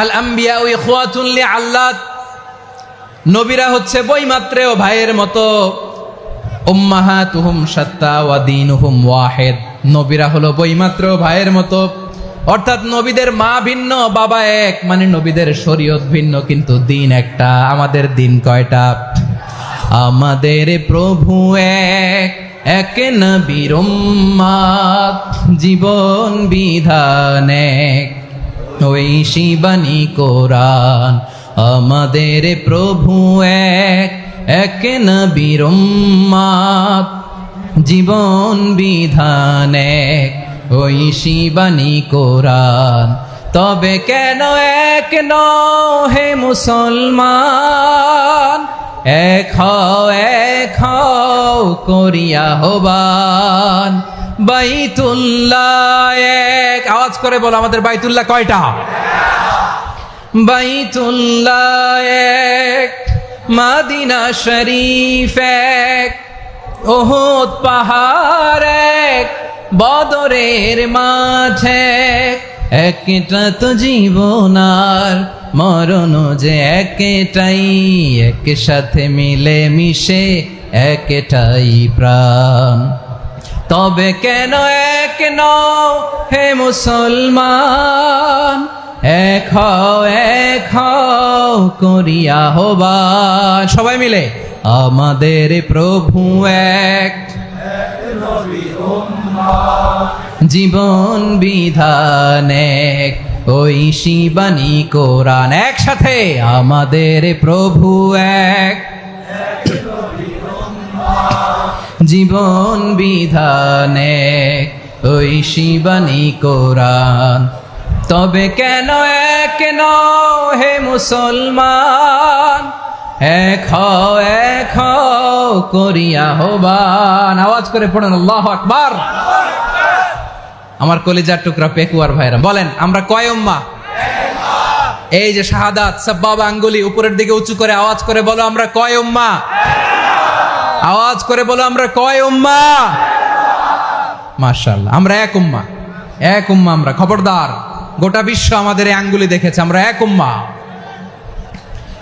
আল আম্বিয়া ইখওয়াতুন লিআল্লাত, নবীরা হচ্ছে বৈমাত্রেয় ভাইয়ের মতো। উম্মাহাতুহুম শাত্তা ওয়া দীনুহুম ওয়াহিদ, নবীরা হলো বৈমাত্রেয় ভাইয়ের মতো। অর্থাৎ নবীদের মা ভিন্ন, বাবা এক, মানে নবীদের শরীয়ত ভিন্ন, কিন্তু দিন একটা। আমাদের দিন কয়টা? আমাদের প্রভু এক, এক নবীর উম্মাত, জীবন বিধান এক, ওই শিবানী কোরআন। আমাদের প্রভু এক, এক নবীর উম্মাত, জীবন বিধান এক, ওই শিবানী কোরআন। তবে কেন এক নও হে মুসলমান, এক হও করিয়া হবান। বাইতুল্লাহ এক, আওয়াজ করে বলো আমাদের বাইতুল্লাহ কয়টা? বাইতুল্লাহ এক, মদিনা শরীফ এক, উহুদ পাহাড় এক, বদরের মাঠে একটা তো জীবন আর মরণ যে একটাই, একসাথে মিলে মিশে একটাই প্রাণ। তবে কেন এক নও হে মুসলমান, এক হও করিয়া হবান। সবাই মিলে, আমাদের প্রভু এক, জীবন বিধান এক, ওই শিবানী কোরআন। একসাথে, আমাদের প্রভু এক, জীবন বিধান এক, ওই শিবানী কোরআন। তবে কেন এক নও হে মুসলমান, এক হও করিয়া হবান। আওয়াজ করে পড়েন আল্লাহু আকবার। আমার কলিজার টুকরা পেকুয়ার ভাইরা বলেন, আমরা কয় উম্মাহ? এই যে শাহাদাত, সাব্বাবা আঙ্গুলি উপরের দিকে উঁচু করে আওয়াজ করে বলো, আমরা কয় উম্মাহ? আওয়াজ করে বলো, আমরা কয় উম্মাহ? মাশাআল্লাহ, আমরা এক উম্মাহ, এক উম্মাহ আমরা। খবরদার গোটা বিশ্ব আমাদের এই আঙ্গুলি দেখেছে, আমরা এক উম্মা।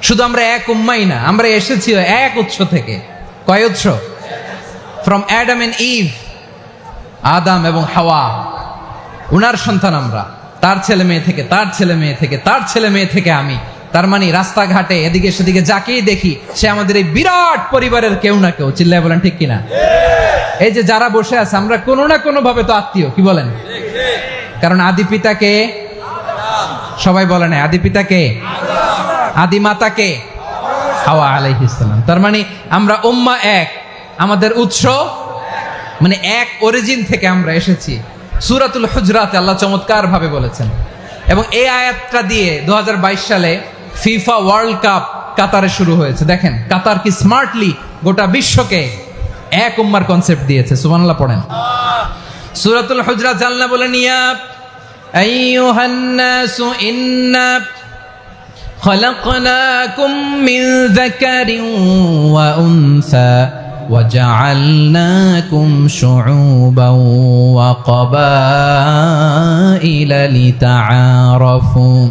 শুধু আমরা এক উম্মাই না, আমরা এসেছি এক উৎস থেকে। কয় উৎস? ফ্রম অ্যাডাম এন্ড ইভ, আদম এবং হাওয়া, উনার সন্তান আমরা। তার ছেলে মেয়ে থেকে, তার ছেলে মেয়ে থেকে, তার ছেলে মেয়ে থেকে আমি। তার মানে রাস্তাঘাটে এদিকে সেদিকে যাকেই দেখি সে আমাদের এই বিরাট পরিবারের কেউ না কেউ। চিল্লায় বলেন ঠিক কিনা? এই যে যারা বসে আছে আমরা কোনো না কোনো ভাবে তো আত্মীয়, কি বলেন? কারণ আদি পিতাকে সবাই বলে না, আদি পিতাকে, আদি মাতাকে হাওয়া আলাইহিস সালাম। তার মানে আমরা উম্মাহ এক, আমাদের উৎস মানে এক অরিজিন থেকে আমরা এসেছি। সূরাতুল হুজরাতে আল্লাহ চমৎকার ভাবে বলেছেন। এবং এই আয়াতটা দিয়ে 2022 সালে ফিফা ওয়ার্ল্ড কাপ কাতারে শুরু হয়েছে। দেখেন কাতার কি স্মার্টলি গোটা বিশ্বকে এক উম্মার কনসেপ্ট দিয়েছে। সুবহানাল্লাহ পড়েন। সূরাতুল হুজরাত আল্লাহ বলেন, ইয়া আইয়ুহান নাসু ইন্না খলাকনাকুম মিন যাকারিন ওয়া উনসা وجعلناكم شعوبا وقبائل لتعارفوا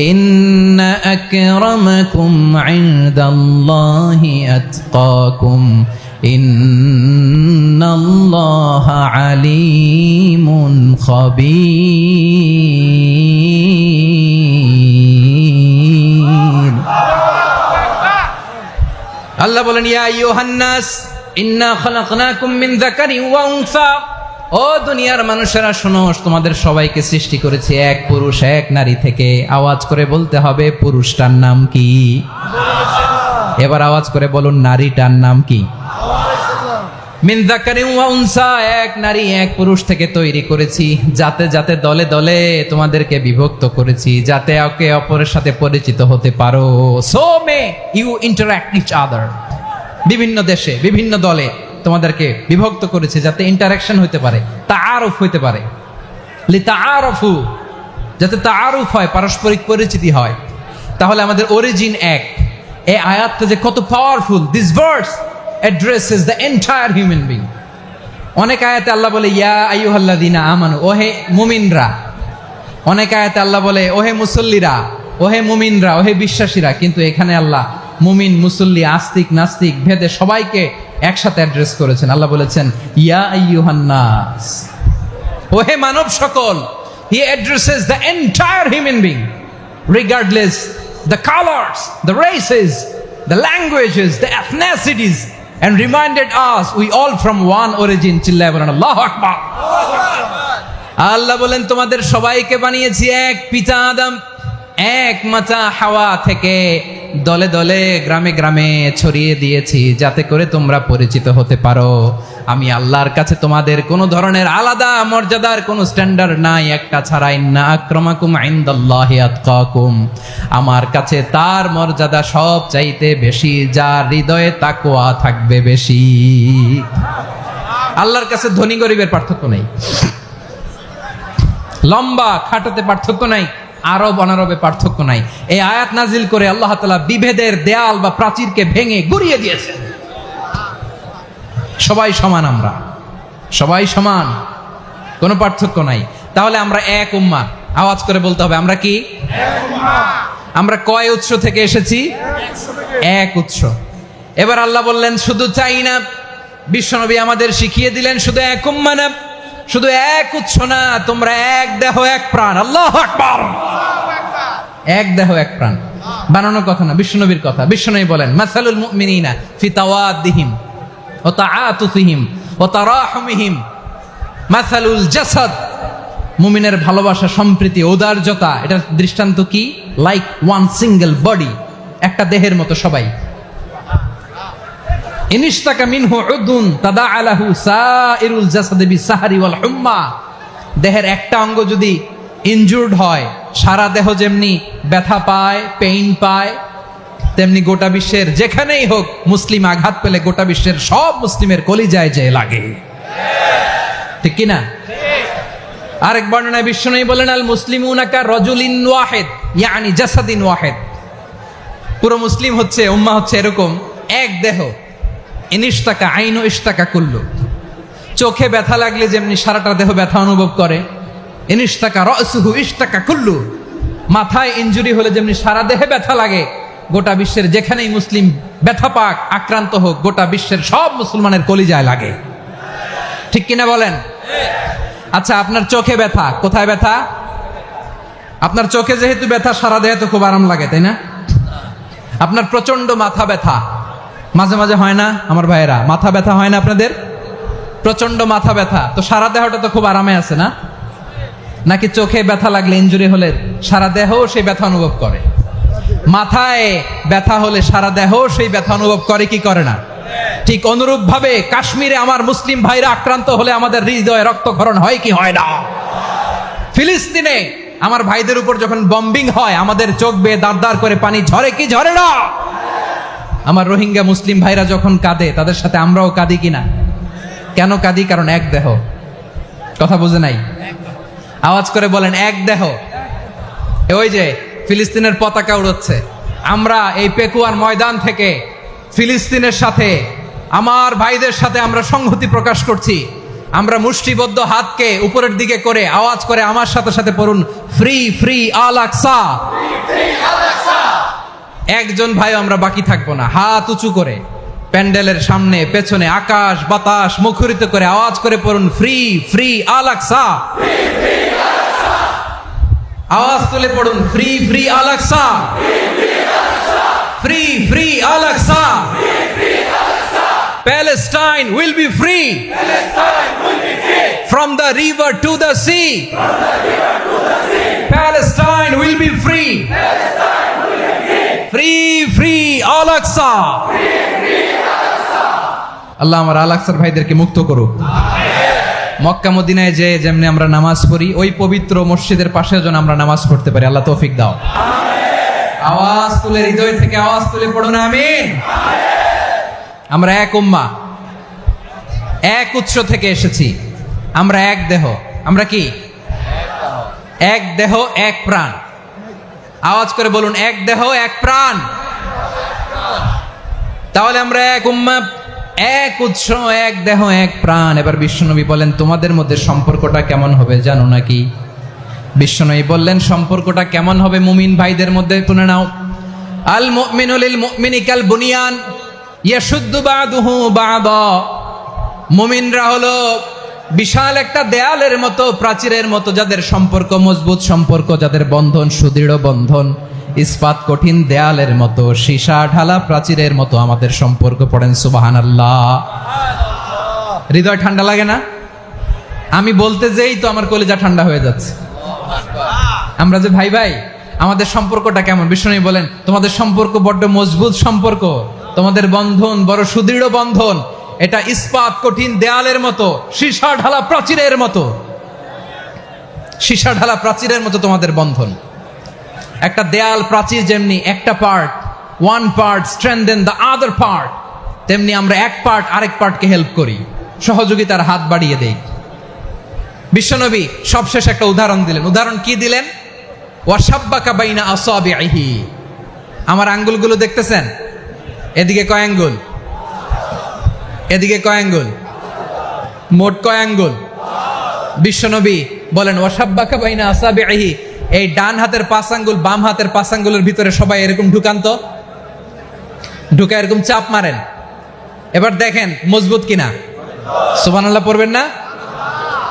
إن أكرمكم عند الله أتقاكم إن الله عليم خبير। আল্লাহ বলেন, ইয়া আইয়ুহান নাস ইন্না খালাকনাকুম মিন যাকারিন ওয়া উনসা, ও দুনিয়ার মানুষেরা শোনো, তোমাদের সবাইকে সৃষ্টি করেছি এক পুরুষ এক নারী থেকে। আওয়াজ করে বলতে হবে পুরুষটার নাম কি? এবার আওয়াজ করে বলুন নারীটার নাম কি? মিন যাকারিন ওয়া উনসা, এক নারী এক পুরুষ থেকে তৈরি করেছি। যাতে যাতে দলে দলে তোমাদেরকে বিভক্ত করেছি, যাতে একে অপরের সাথে পরিচিত হতে পারো। So may you interact each other. বিভিন্ন দেশে বিভিন্ন দলে তোমাদেরকে বিভক্ত করেছে যাতে ইন্টারাকশন হতে পারে, তাআরুফ হতে পারে। লিতাআরফু, যাতে তাআরুফ হয়, পারস্পরিক পরিচিতি হয়। তাহলে আমাদের অরিজিন এক। এই আয়াতটা যে কত powerful! This verse addresses the entire human being. অনেক আয়াতে আল্লাহ বলে ইয়া আইয়ুহাল্লাযীনা আমানু, ওহে মুমিনরা। অনেক আয়াতে আল্লাহ বলে ওহে মুসল্লিরা, ওহে মুমিনরা, ওহে বিশ্বাসীরা। কিন্তু এখানে আল্লাহ মুমিন মুসল্লি আস্তিক নাস্তিক ভেদে সবাইকে একসাথে অ্যাড্রেস করেছেন। আল্লাহ বলেছেন ইয়া আইয়ুহান নাস, ওহে মানব সকল। He addresses the entire human being regardless the colors, the races, the languages, the ethnicities, and reminded us we all from one origin. চিল্লায় বলেন আল্লাহু আকবার। আল্লাহ বলেন তোমাদের সবাইকে বানিয়েছি এক পিতা আদম, এক মাতা হাওয়া থেকে। দলে দলে গ্রামে গ্রামে ছড়িয়ে দিয়েছি যাতে করে তোমরা পরিচিত হতে পারো। আমি আল্লাহর কাছে তোমাদের কোনো ধরনের আলাদা মর্যাদার কোনো স্ট্যান্ডার্ড নাই একটা ছাড়া। ইন্না আক্রামাকুম ইনদাল্লাহি আতকাকুম, আমার কাছে তার মর্যাদা সব চাইতে বেশি যার হৃদয়ে তাকওয়া থাকবে বেশি। আল্লাহর কাছে ধনী গরিবের পার্থক্য নেই, লম্বা খাটোতে পার্থক্য নাই, আরব অনারবে পার্থক্য নাই। এই আয়াত নাজিল করে আল্লাহ তাআলা বিভেদের দেয়াল বা প্রাচীরকে ভেঙে গুড়িয়ে দিয়েছেন। সবাই সমান, আমরা সবাই সমান, কোনো পার্থক্য নাই। তাহলে আমরা এক উম্মাহ। আওয়াজ করে বলতে হবে আমরা কি? আমরা কয় উৎস থেকে এসেছি? এক উৎস। এবার আল্লাহ বললেন শুধু চাই না, বিশ্বনবী আমাদের শিখিয়ে দিলেন শুধু এক উম্মাহ না, শুধু এক উৎস না, তোমরা এক দেহ এক প্রাণ। আল্লাহু আকবার। এক দেহ এক প্রাণ বানানো কথা না, বিশ্বনবীর কথা। বিশ্বনবী বলেন মাসালুল মুমিনিনা ফি তাওয়াদ্দিহিম ওয়া তাআতুফিহিম ওয়া তারাহুমিহিম মাসালুল জাসাদ। মুমিনের ভালোবাসা, সম্প্রীতি, ঔদার্যতা, এটা দৃষ্টান্ত কি? লাইক ওয়ান সিঙ্গেল বডি, একটা দেহের মতো সবাই। ইনিশতাকা মিনহু উদুন তাদাআলাহু সাইরুল জাসাদি বিসাহরি ওয়াল হুম্মা। দেহের একটা অঙ্গ যদি ইনজুর্ড হয়, সারা দেহ যেমনি ব্যথা পায়, পেইন পায়, তেমনি গোটা বিশ্বের যেখানেই হোক মুসলিম আঘাত পেলে গোটা বিশ্বের সব মুসলিমের কলিজায় যে লাগে, ঠিক কিনা? আরেক বর্ণনায় বিশ্বনবী বলেন আল মুসলিমুনা কা রাজুলিন ওয়াহিদ ইয়ানি জাসাদিন ওয়াহিদ। পুরো মুসলিম হচ্ছে, উম্মাহ হচ্ছে এরকম এক দেহ। ইনিশতাকা আইনু ইশতাকা কুল্লু। চোখে ব্যথা লাগলে যেমনি সারাটা দেহ ব্যথা অনুভব করে, ইনিশতাকা রাসুহু ইশতাকা কুল্লু। মাথায় ইনজুরি হলে যেমনি সারা দেহে ব্যথা লাগে, গোটা বিশ্বের যেখানেই মুসলিম ব্যথা পাক, আক্রান্ত হোক, গোটা বিশ্বের সব মুসলমানের কলিজায় লাগে। ঠিক কিনা বলেন? আচ্ছা, আপনার চোখে ব্যথা, কোথায় ব্যথা? আপনার চোখে যেহেতু ব্যথা, সারা দেহে তো খুব আরাম লাগে, তাই না? আপনার প্রচন্ড মাথা ব্যথা মাঝে মাঝে হয় না আমার ভাইয়েরা? মাথা ব্যথা হয় না আপনাদের? প্রচন্ড মাথা ব্যথা, তো সারা দেহটা তো খুব আরামে আছে না? নাকি চোখে ব্যথা লাগলে, ইনজুরি হলে সারা দেহ সেই ব্যথা অনুভব করে? মাথায় ব্যথা হলে সারা দেহ সেই ব্যথা অনুভব করে কি করে না? ঠিক অনুরূপ ভাবে কাশ্মীরে আমার মুসলিম ভাইরা আক্রান্ত হলে আমাদের হৃদয়ে রক্তক্ষরণ হয় কি হয় না? ফিলিস্তিনে আমার ভাইদের উপর যখন বম্বিং হয়, আমাদের চোখ বেয়ে দাঁড় দাঁড় করে পানি ঝরে কি ঝরে না? আমার রোহিঙ্গা মুসলিম ভাইরা যখন কাঁদে, তাদের সাথে আমরাও কাঁদি কিনা? কেন কাঁদি? কারণ এক দেহ। কথা বুঝে নাই? আওয়াজ করে বলেন, এক দেহ। ওই যে ফিলিস্তিনের পতাকা উড়ছে, আমরা এই পেকুয়ার ময়দান থেকে ফিলিস্তিনের সাথে, আমার ভাইদের সাথে আমরা সংহতি প্রকাশ করছি। আমরা মুষ্টিবদ্ধ হাতকে উপরের দিকে করে আওয়াজ করে আমার সাথে সাথে পড়ুন, ফ্রি ফ্রি আল আকসা। একজন ভাই আমরা বাকি থাকবো না। হাত উঁচু করে প্যান্ডেলের সামনে পেছনে আকাশ বাতাস মুখরিত করে আওয়াজ করে পড়ুন, ফ্রি ফ্রি আল আকসা। আওয়াজ তুলে পড়ুন, free free Al Aqsa, free free Al Aqsa. Palestine will be free. Palestine will be free. From the river to the sea. From the river to the sea. Palestine will be free. Palestine will be free. Free, free Al-Aqsa. Free, free Al-Aqsa. আল্লাহ আমার আল-আকসার ভাইদেরকে মুক্ত করুক। মক্কা মদিনায় যে যেমনি আমরা নামাজ পড়ি, ওই পবিত্র মসজিদের পাশে যেন আমরা নামাজ পড়তে পারি। আল্লাহ তৌফিক দাও। আওয়াজ তুলে, হৃদয় থেকে আওয়াজ তুলে পড়ুন আমিন। আমরা এক উম্মাহ, এক উৎস থেকে এসেছি। আমরা এক দেহ। আমরা কি? এক দেহ এক প্রাণ। আওয়াজ করে বলুন, এক দেহ এক প্রাণ। তাহলে আমরা এক উম্মাহ, এক উৎস, এক দেহ এক প্রাণ। এবার বিশ্বনবী বলেন, তোমাদের মধ্যে সম্পর্কটা কেমন হবে জানো নাকি? বিশ্বনবী বললেন, সম্পর্কটা কেমন হবে মুমিন ভাইদের মধ্যে শুনে নাও। আল মুমিনু লিল মুমিনি কাল বুনিয়ান ইয়াশুদ্দু বাদুহু বাদা। মুমিনরা হলো বিশাল একটা দেয়ালের মতো, প্রাচীরের মতো, যাদের সম্পর্ক মজবুত সম্পর্ক, যাদের বন্ধন সুদৃঢ় বন্ধন, ইস্পাত কঠিন দেয়ালের মতো, সীসা ঢালা প্রাচীরের মতো আমাদের সম্পর্ক। পড়েন সুবহানাল্লাহ। হৃদয় ঠান্ডা লাগে না? আমি বলতে যেই তো আমার কলিজা ঠান্ডা হয়ে যাচ্ছে। আমরা যে ভাই ভাই, আমাদের সম্পর্কটা কেমন? বিষ্ণু বলেন, তোমাদের সম্পর্ক বড্ড মজবুত সম্পর্ক, তোমাদের বন্ধন বড় সুদৃঢ় বন্ধন। এটা ইস্পাত কঠিন দেয়ালের মতো, সীসা ঢালা প্রাচীরের মতো, সীসা ঢালা প্রাচীরের মতো তোমাদের বন্ধন। একটা দেয়াল প্রাচীর যেমনি একটা part, one part strengthen the other part, তেমনি আমরা এক পার্ট আরেক পার্টকে হেল্প করি, সহযোগিতার হাত বাড়িয়ে দেই। বিশ্বনবী সবশেষ একটা উদাহরণ দিলেন। উদাহরণ কি দিলেন? ওয়াসাব্বাকা বাইনা আসাবিহি। আমার আঙ্গুলগুলো দেখতেছেন? এদিকে কয় আঙ্গুল? এদিকে কয় আঙ্গুল? মোট কয় আঙ্গুল? বিশ্বনবী বলেন, ওয়াসাব্বাকা বাইনা আসাবিহি। এই ডান হাতের 5 আঙ্গুল বাম হাতের 5 আঙ্গুলের ভিতরে সবাই এরকম ঢুকান্ত, ঢুকা এরকম চাপ মারেন। এবার দেখেন মজবুত কিনা। সুবহানাল্লাহ পড়বেন না?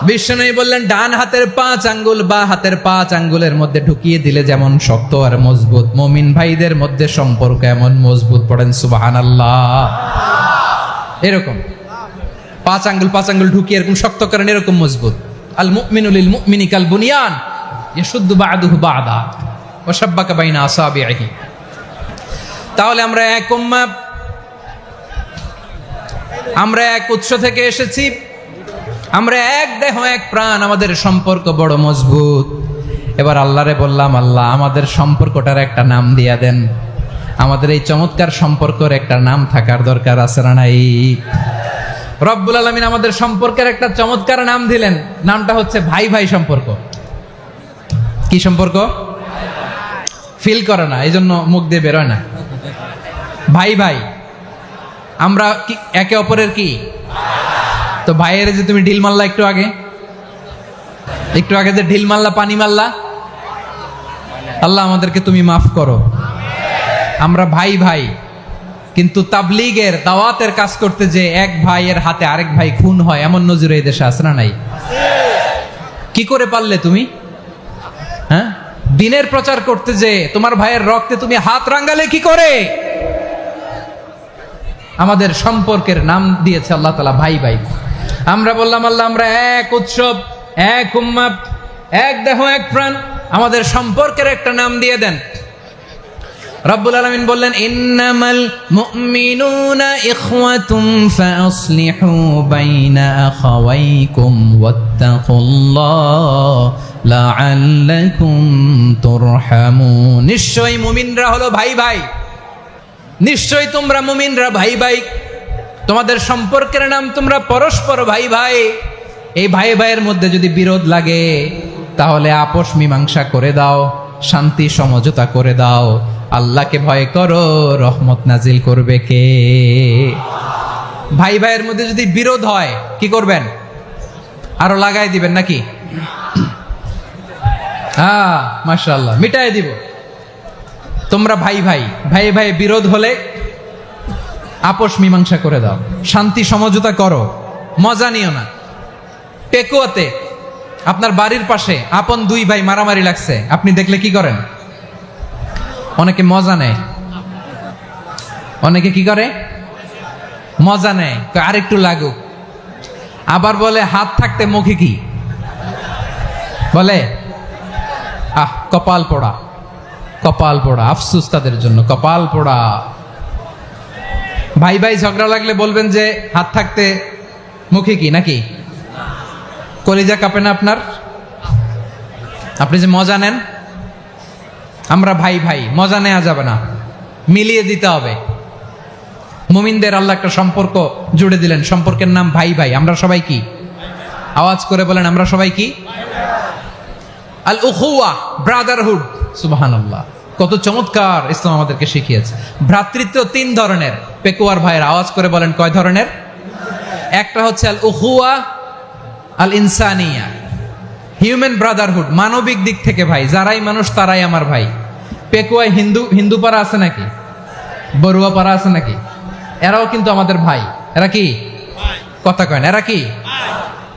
বিশ্বনবী বললেন, ডান হাতের 5 আঙ্গুল বা হাতের 5 আঙ্গুলের মধ্যে ঢুকিয়ে দিলে যেমন শক্ত আর মজবুত, মুমিন ভাইদের মধ্যে সম্পর্ক এমন মজবুত। পড়েন সুবহানাল্লাহ। এরকম 5 আঙ্গুল ঢুকিয়ে এরকম শক্ত করেন, এরকম মজবুত। আল মুমিনু লিল মুমিনি কাল বুনিয়ান ইয়াশুদ্দু বাদুহু বাদা ওয়া শাব্বাকা বাইনা আসাবিহি। তাহলে আমরা এক উম্মাহ, আমরা এক উৎস থেকে এসেছি, আমরা এক দেহ এক প্রাণ, আমাদের সম্পর্ক বড় মজবুত। এবার আল্লাহরে বললাম, আল্লাহ আমাদের সম্পর্কটার একটা নাম দিয়া দেন। আমাদের এই চমৎকার সম্পর্কের একটা নাম থাকার দরকার আছে না নাই? রব্বুল আলামিন আমাদের সম্পর্কের একটা চমৎকার নাম দিলেন। নামটা হচ্ছে ভাই ভাই সম্পর্ক। কি সম্পর্ক? ফিল করে না, এই জন্য মুখ দিয়ে বেরোয় না। ভাই ভাই, আমরা কি একে অপরের কি? তো ভাইয়ের যে তুমি ঢিল মারলা একটু আগে, একটু আগে যে ঢিল মারলা, পানি মারলা, আল্লাহ আমাদেরকে তুমি মাফ করো। আমরা ভাই ভাই, কিন্তু তাবলীগের দাওয়াতের কাজ করতে যে এক ভাইয়ের হাতে আরেক ভাই খুন হয়, এমন নজির এই দেশে আছে না নাই? কি করে পারলে তুমি? হ্যাঁ, দিনের প্রচার করতে যে তোমার ভাইয়ের রক্তে তুমি হাত রাঙ্গালে কি করে? আমাদের সম্পর্কের নাম দিয়েছে আল্লাহ তাআলা ভাই ভাই। আমরা বললাম আল্লাহ আমরা এক উৎসব, এক উম্মাত, এক দেহ, এক প্রাণ, আমাদের সম্পর্কের একটা নাম দিয়ে দেন। রব্বুল আলামিন বললেন ইন্নামাল মুমিনুনা ইখওয়াতুম ফাসলিহু বাইনা আখাওয়াইকুম ওয়াত্তাকুল্লাহ লাআল্লাকুম তুরহামুন। নিশ্চয়ই মুমিনরা হলো ভাই ভাই, নিশ্চয়ই তোমরা মুমিনরা ভাই ভাই, তোমাদের সম্পর্কের নাম তোমরা পরস্পর ভাই ভাই। এই ভাই ভাইয়ের মধ্যে যদি বিরোধ লাগে তাহলে আপোষ মীমাংসা করে দাও, শান্তি সমঝোতা করে দাও। আল্লাহকে ভয় করো, রহমত নাজিল করবে কে? ভাই ভাইয়ের মধ্যে যদি বিরোধ হয় কি করবেন? আরো লাগাই দিবেন নাকি? মাশাআল্লাহ, মিটাই দিব। তোমরা ভাই ভাই, ভাই ভাই বিরোধ হলে আপোষ মীমাংসা করে দাও, শান্তি সমঝোতা করো, মজা নিও না। পেকুয়াতে আপনার বাড়ির পাশে আপন দুই ভাই মারামারি লাগছে, আপনি দেখলে কি করেন? অনেকে মজা নেয়। অনেকে কি করে? মজা নেয়, আরেকটু লাগুক। আবার বলে হাত থাকতে মুখে কি বলে? কপাল পোড়া, কপাল পোড়া। আফসোস তাদের জন্য, কপাল পোড়া। ভাই ভাই ঝগড়া লাগলে বলবেন যে হাত থাকতে মুখে কি, নাকি? কলিজা কাঁপে না আপনার? আপনি যে মজা নেন। আমরা ভাই ভাই, মজা নেওয়া যাবে না, মিলিয়ে দিতে হবে। মুমিনদের আল্লাহ একটা সম্পর্ক জুড়ে দিলেন, সম্পর্কের নাম ভাই ভাই। আমরা সবাই কি? আওয়াজ করে বলেন, আমরা সবাই কি? আল উখুয়া, ব্রাদারহুড। সুবহানাল্লাহ, কত চমৎকার ইসলাম আমাদেরকে শিখিয়েছে। ভ্রাতৃত্ব তিন ধরনের। পেকুয়ার ভাইয়ের আওয়াজ করে বলেন, কয় ধরনের? একটা হচ্ছে আল উখুয়া আল ইনসানিয়া, হিউম্যান ব্রাদারহুড, মানবিক দিক থেকে ভাই, যারাই মানুষ তারাই আমার ভাই। পেকুয়ায় হিন্দু পাড়া আছে নাকি? বড়ুয়া পাড়া আছে নাকি? এরাও কিন্তু আমাদের ভাই। এরা কি? কথা কয় না, এরা কি?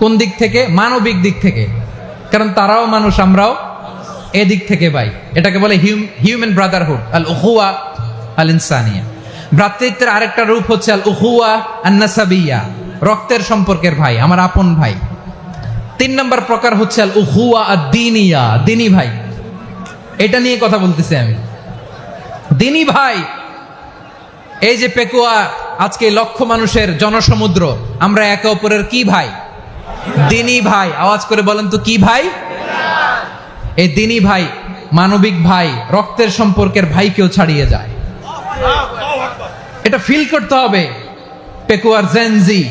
কোন দিক থেকে? মানবিক দিক থেকে, কারণ তারাও মানুষ, আমরাও এদিক থেকে ভাই। এটাকে বলে হিউম্যান ব্রাদারহুড, আল উখুয়া আল ইনসানিয়া। ভ্রাতৃত্বের আরেকটা রূপ হচ্ছে আল উখুয়া আন নাসাবিয়া, রক্তের সম্পর্কের ভাই, আমার আপন ভাই। তিন নম্বর প্রকার হচ্ছে আল উখুয়া আদ-দীনিয়া, দিনী ভাই। এটা নিয়ে কথা বলতেছি আমি। দিনী ভাই, এই যে পেকুয়া আজকে লক্ষ মানুষের জনসমুদ্র, আমরা একে অপরের কি ভাই? দিনী ভাই। আওয়াজ করে বলেন তো কি ভাই? এই দিনী ভাই, মানবিক ভাই, রক্তের সম্পর্কের ভাইকেও ছাড়িয়ে যায়। এটা ফিল করতে হবে। পেকুয়ার জেনজি,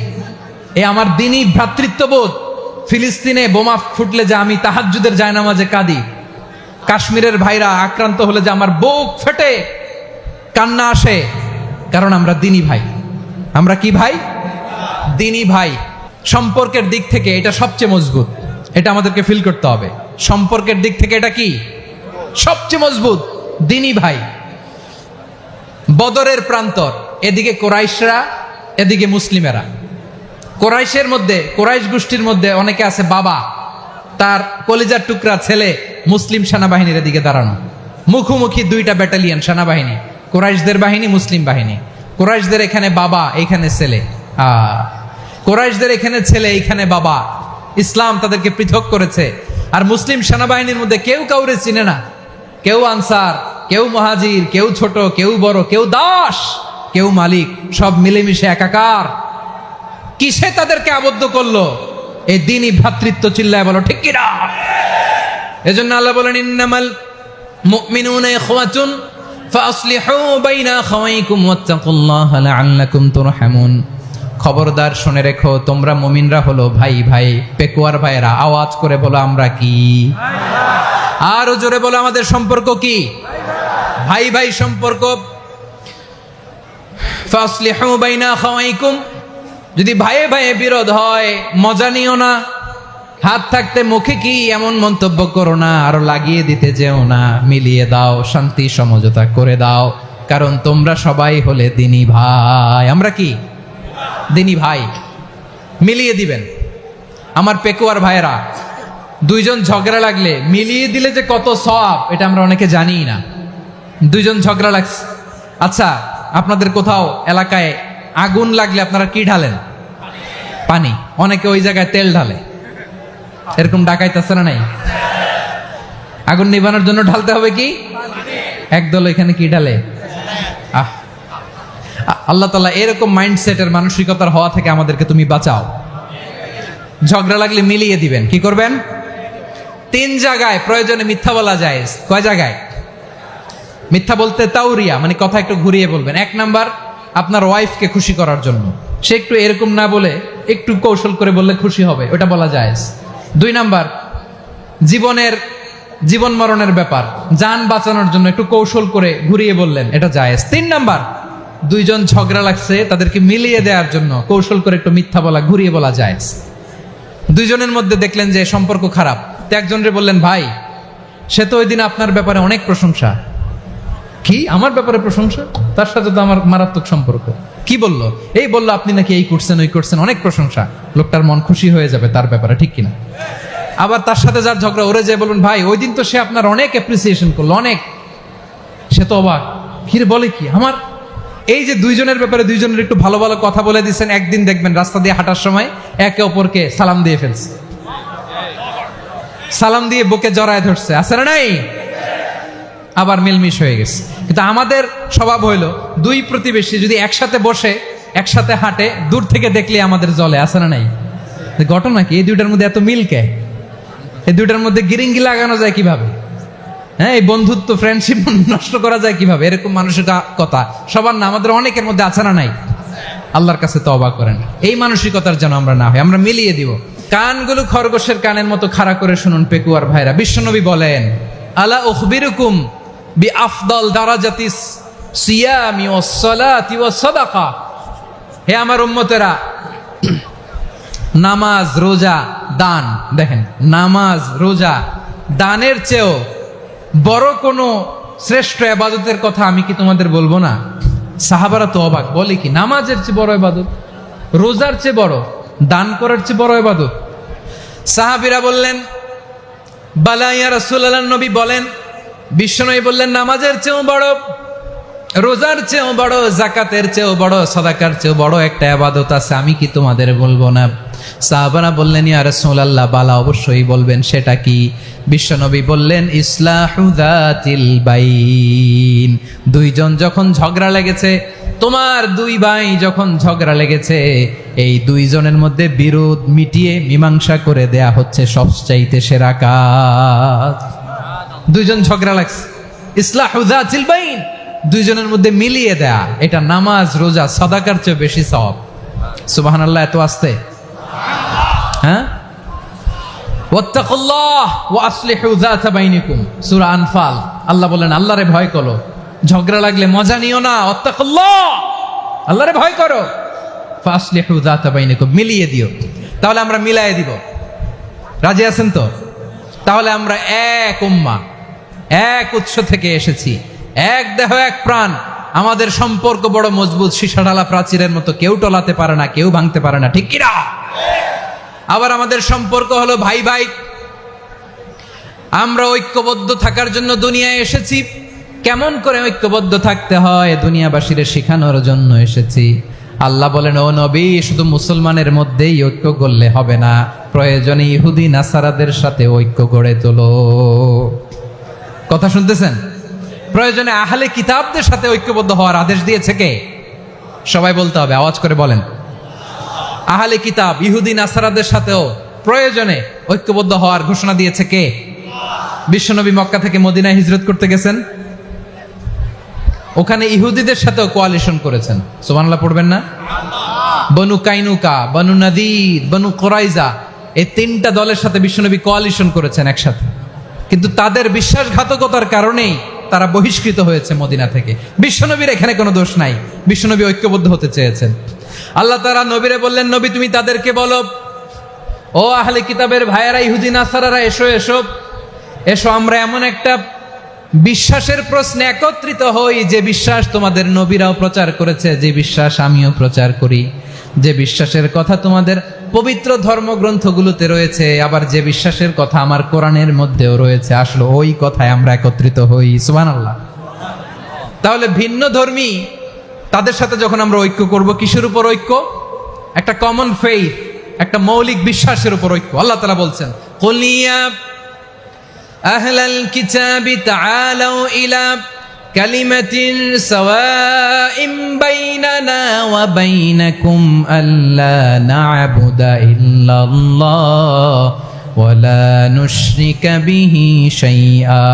এ আমার দিনী ভ্রাতৃত্ববোধ। ফিলিস্তিনে বোমা ফুটলে যে আমি তাহাজ্জুদের জায়নামাজে কাঁদি, কাশ্মীরের ভাইরা আক্রান্ত হলে যে আমার বুক ফেটে কান্না আসে, কারণ আমরা দিনী ভাই। আমরা কি ভাই? দিনী ভাই। সম্পর্কের দিক থেকে এটা সবচেয়ে মজবুত, এটা আমাদেরকে ফিল করতে হবে। সম্পর্কের দিক থেকে এটা কি? সবচেয়ে মজবুত, দিনী ভাই। বদরের প্রান্তর, এদিকে কোরাইশরা, এদিকে মুসলিমেরা। কোরাইশের মধ্যে, কোরাইশ গোষ্ঠীর মধ্যে অনেকে আছে বাবা, তার কলিজার টুকরা ছেলে মুসলিম সেনাবাহিনীর এদিকে দাঁড়ানো, মুখোমুখি দুইটা ব্যাটালিয়ন সেনাবাহিনী, কোরাইশদের বাহিনী, মুসলিম বাহিনী। কোরাইশদের এখানে বাবা, এইখানে ছেলে। কোরাইশদের এখানে ছেলে, এইখানে বাবা। ইসলাম তাদেরকে পৃথক করেছে। আর মুসলিম সেনাবাহিনীর মধ্যে কেউ কাউরে চিনে না, কেউ আনসার, কেউ মুহাজির, কেউ ছোট, কেউ বড়, কেউ দাস, কেউ মালিক, সব মিলেমিশে একাকার। কিসে তাদেরকে আবদ্ধ করলো? এই দিনই ভ্রাতৃত্ব। চিল্লায় বলো ঠিক কিনা? এজন্য আল্লাহ বলেন ইন্নামাল মুমিনুনা ইখওয়াতুন ফাসলিহু বাইনা আখাওয়াইকুম ওয়াত্তাকুল্লাহা লাআল্লাকুম তুরহামুন। খবরদার শুনে রেখো, তোমরা মুমিনরা হলো ভাই ভাই। পেকুয়ার ভাইরা আওয়াজ করে বলো, আমরা কি? আরো জোরে বলো, আমাদের সম্পর্ক কি? ভাই ভাই সম্পর্ক। ফাসলিহু বাইনা আখাওয়াইকুম, যদি ভাইয়ে ভাইয়ে বিরোধ হয় মজা নিও না, হাত থাকতে মুখে কি এমন মন্তব্য করো না, আরো লাগিয়ে দিতে যেও না, মিলিয়ে দাও, শান্তি সমঝোতা করে দাও, কারণ তোমরা সবাই হলে দিনী ভাই। আমরা কি দিনী ভাই? মিলিয়ে দিবেন। আমার পেকুয়ার ভাইয়েরা, দুইজন ঝগড়া লাগলে মিলিয়ে দিলে যে কত সওয়াব, এটা আমরা অনেকে জানি না। দুইজন ঝগড়া লাগছে, আচ্ছা আপনাদের কোথাও এলাকায় আগুন লাগলে আপনারা কি ঢালেন? পানি। অনেকে ওই জায়গায় তেল ঢালে, এরকম ডাকাইতেছে না নাই? আগুন নিভানোর জন্য ঢালতে হবে কি? একদল এখানে কি ঢালে? আল্লাহ তাআলা এরকম মাইন্ডসেটের মানসিকতার হওয়া থেকে আমাদেরকে তুমি বাঁচাও। ঝগড়া লাগলে মিলিয়ে দিবেন। কি করবেন? 3 জায়গায় প্রয়োজনে মিথ্যা বলা যায়। কয় জায়গায় মিথ্যা বলতে? তাউরিয়া, মানে কথা একটু ঘুরিয়ে বলবেন। 1 নাম্বার, আপনার ওয়াইফকে খুশি করার জন্য, সে একটু এরকম না বলে একটু কৌশল করে বললে খুশি হবে, ওটা বলা যায়। 2 নাম্বার, জীবন মরণের ব্যাপার, জান বাঁচানোর জন্য একটু কৌশল করে ঘুরিয়ে বললেন, এটা জায়েজ। 3 নাম্বার, দুইজন ঝগড়া লাগছে, তাদেরকে মিলিয়ে দেওয়ার জন্য কৌশল করে একটু মিথ্যা বলা, ঘুরিয়ে বলা জায়েজ। দুইজনের মধ্যে দেখলেন যে সম্পর্ক খারাপ, তো একজনরে বললেন, ভাই সে তো ওই দিন আপনার ব্যাপারে অনেক প্রশংসা। কি আমার ব্যাপারে প্রশংসা? তার সাথে তো আমার মারাত্মক সম্পর্ক। কি বললো? এই বললো আপনি নাকি এই করছেন ওই করছেন, অনেক প্রশংসা। লোকটার মন খুশি হয়ে যাবে তার ব্যাপারে, ঠিক কিনা? আবার তার সাথে যার ঝগড়া, ওরে যে বলবেন, ভাই ওই দিন তো সে আপনার অনেক অ্যাপ্রিসিয়েশন করলো, অনেক। সে তো অবাক, কি রে বলে কি আমার? এই যে দুইজনের ব্যাপারে দুইজনের একটু ভালো ভালো কথা বলে দিচ্ছেন, একদিন দেখবেন রাস্তা দিয়ে হাঁটার সময় একে অপরকে সালাম দিয়ে ফেলছে, সালাম দিয়ে বুকে জড়ায় ধরছে, আছে না নাই? আবার মিলমিশ হয়ে গেছে। কিন্তু আমাদের স্বভাব হইলো, দুই প্রতিবেশী যদি একসাথে বসে একসাথে হাঁটে, দূর থেকে দেখলে আমাদের জলে, আছে না নাই? ঘটনা কি? এই দুইটার মধ্যে এত মিল কে? এই দুইটার মধ্যে গিরিঙ্গি লাগানো যায় কিভাবে? হ্যাঁ, এই বন্ধুত্ব ফ্রেন্ডশিপ নষ্ট করা যায় কিভাবে? এরকম মানসিকতা সবার না, আমাদের অনেকের মধ্যে আছে না নাই? আল্লাহর কাছে তওবা করেন, এই মানসিকতার যেন আমরা না হয়, আমরা মিলিয়ে দিব। কানগুলো খরগোশের কানের মতো খাড়া করে শুনুন পেকুয়ার ভাইরা। বিশ্বনবী বলেন, আলা উখবিরুকুম বি আফদল দারাজাতিস সিয়ামি ওয়াস সালাতি ওয়াস সাদাকা। হে আমার উম্মতেরা, নামাজ, রোজা, দান, দেখেন নামাজ, রোজা, দানের চেয়েও বড় কোনো শ্রেষ্ঠ ইবাদতের কথা আমি কি তোমাদের বলবো না? সাহাবারা তো অবাক, বলে কি নামাজের চেয়ে বড় ইবাদত, রোজার চেয়ে বড়, দান করার চেয়ে বড় ইবাদত? সাহাবীরা বললেন, বালা ইয়া রাসূলুল্লাহ। নবী বলেন, বিশ্বনবী বললেন, নামাজের চেয়েও বড়, রোজার চেয়েও বড়, যাকাতের চেয়েও বড়, সাদাকার চেয়েও বড় একটা ইবাদত আছে, আমি কি তোমাদের বলবো না? সাহাবারা বললেন, ইয়া রাসূলুল্লাহ, বালা অবশ্যই বলবেন, সেটা কি? বিশ্বনবী বললেন, ইসলাহু যাতিল বাইন। দুইজন যখন ঝগড়া লেগেছে, তোমার দুই ভাই যখন ঝগড়া লেগেছে, এই দুইজনের মধ্যে বিরোধ মিটিয়ে মীমাংসা করে দেয়া হচ্ছে সবচাইতে সেরা কাজ। দুইজন ঝগড়া লাগছে, ইসলাহু যাতিল বাইন, দুইজনের মধ্যে মিলিয়ে দেয়া, এটা নামাজ, রোজা, সাদাকার চেয়ে বেশি সওয়াব। সুবহানাল্লাহ, এত আসতে। হ্যাঁ, ওয়াত্তাকুল্লাহ ওয়া আসলিহু যাতা বাইনিকুম, সূরা আনফাল। আল্লাহ বলেন, আল্লাহরে ভয় করো, ঝগড়া লাগলে মজা নিও না, ওয়াত্তাকুল্লাহ, আল্লাহরে ভয় করো, ফাসলিহু যাতা বাইনিকুম, মিলিয়ে দিও। তাহলে আমরা মিলায়ে দিব, রাজি আছেন তো? তাহলে আমরা এক উম্মাহ, এক উৎস থেকে এসেছি, এক দেহ এক প্রাণ, আমাদের সম্পর্ক বড় মজবুত, সীসাঢালা প্রাচীরের মতো, কেউ টলাতে পারে না, কেউ ভাঙতে পারে না, ঠিক কিনা? আবার আমাদের সম্পর্ক হলো ভাই ভাই, আমরা ঐক্যবদ্ধ থাকার জন্য দুনিয়ায় এসেছি। কেমন করে ঐক্যবদ্ধ থাকতে হয় দুনিয়াবাসীরে শেখানোর জন্য এসেছি। আল্লাহ বলেন, ও নবী, শুধু মুসলমানের মধ্যেই ঐক্য করলে হবে না, প্রয়োজনে ইহুদি নাসারাদের সাথে ঐক্য গড়ে তোলো। কথা শুনতেছেন? প্রয়োজনে আহলে কিতাবদের সাথে ঐক্যবদ্ধ হওয়ার আদেশ দিয়েছে কে? সবাই বলতে হবে, আওয়াজ করে বলেন। আহলে কিতাব ইহুদি নাসারাদের সাথেও প্রয়োজনে ঐক্যবদ্ধ হওয়ার ঘোষণা দিয়েছে কে? বিশ্বনবী মক্কা থেকে মদিনায় হিজরত করতে গেছেন, ওখানে ইহুদিদের সাথেও কোয়ালিশন করেছেন। সুবহানাল্লাহ পড়বেন না? বনু কাইনুকা, বনু নাদির, বনু কুরাইজা, এই 3টা দলের সাথে বিশ্বনবী কোয়ালিশন করেছেন একসাথে। কিন্তু তাদের বিশ্বাসঘাতকতার কারণেই তারা বহিষ্কৃত হয়েছে মদিনা থেকে। বিশ্বনবীর এখানে কোনো দোষ নাই, বিশ্বনবী ঐক্যবদ্ধ হতে চেয়েছেন। আল্লাহ তাআলা নবীরে বললেন, নবী তুমি তাদেরকে বলো, ও আহলে কিতাবের ভাইয়েরা, ইহুদি নাসারারা, এসো এসো এসো, আমরা এমন একটা বিশ্বাসের প্রশ্নে একত্রিত হই যে বিশ্বাস তোমাদের নবীরাও প্রচার করেছে, যে বিশ্বাস আমিও প্রচার করি, যে বিশ্বাসের কথা তোমাদের পবিত্র ধর্মগ্রন্থগুলোতে রয়েছে, আবার যে বিশ্বাসের কথা আমার কোরআনের মধ্যেও রয়েছে। আসলে ওই কথায় আমরা একত্রিত হই। সুবহানাল্লাহ। তাহলে ভিন্ন ধর্মী তাদের সাথে যখন আমরা ঐক্য করব, কিসের উপর ঐক্য? একটা কমন ফেইথ, একটা মৌলিক বিশ্বাসের উপর ঐক্য। আল্লাহ তাআলা বলছেন, কুল ইয়া আহলাল কিতাবি তাআলাউ ইলা কালিমাতিন সাওয়াইম বাইনানা ওয়া বাইনাকুম আল্লা না'বুদা ইল্লাল্লাহ ওয়া লা নুশরিকা বিহি শাইআ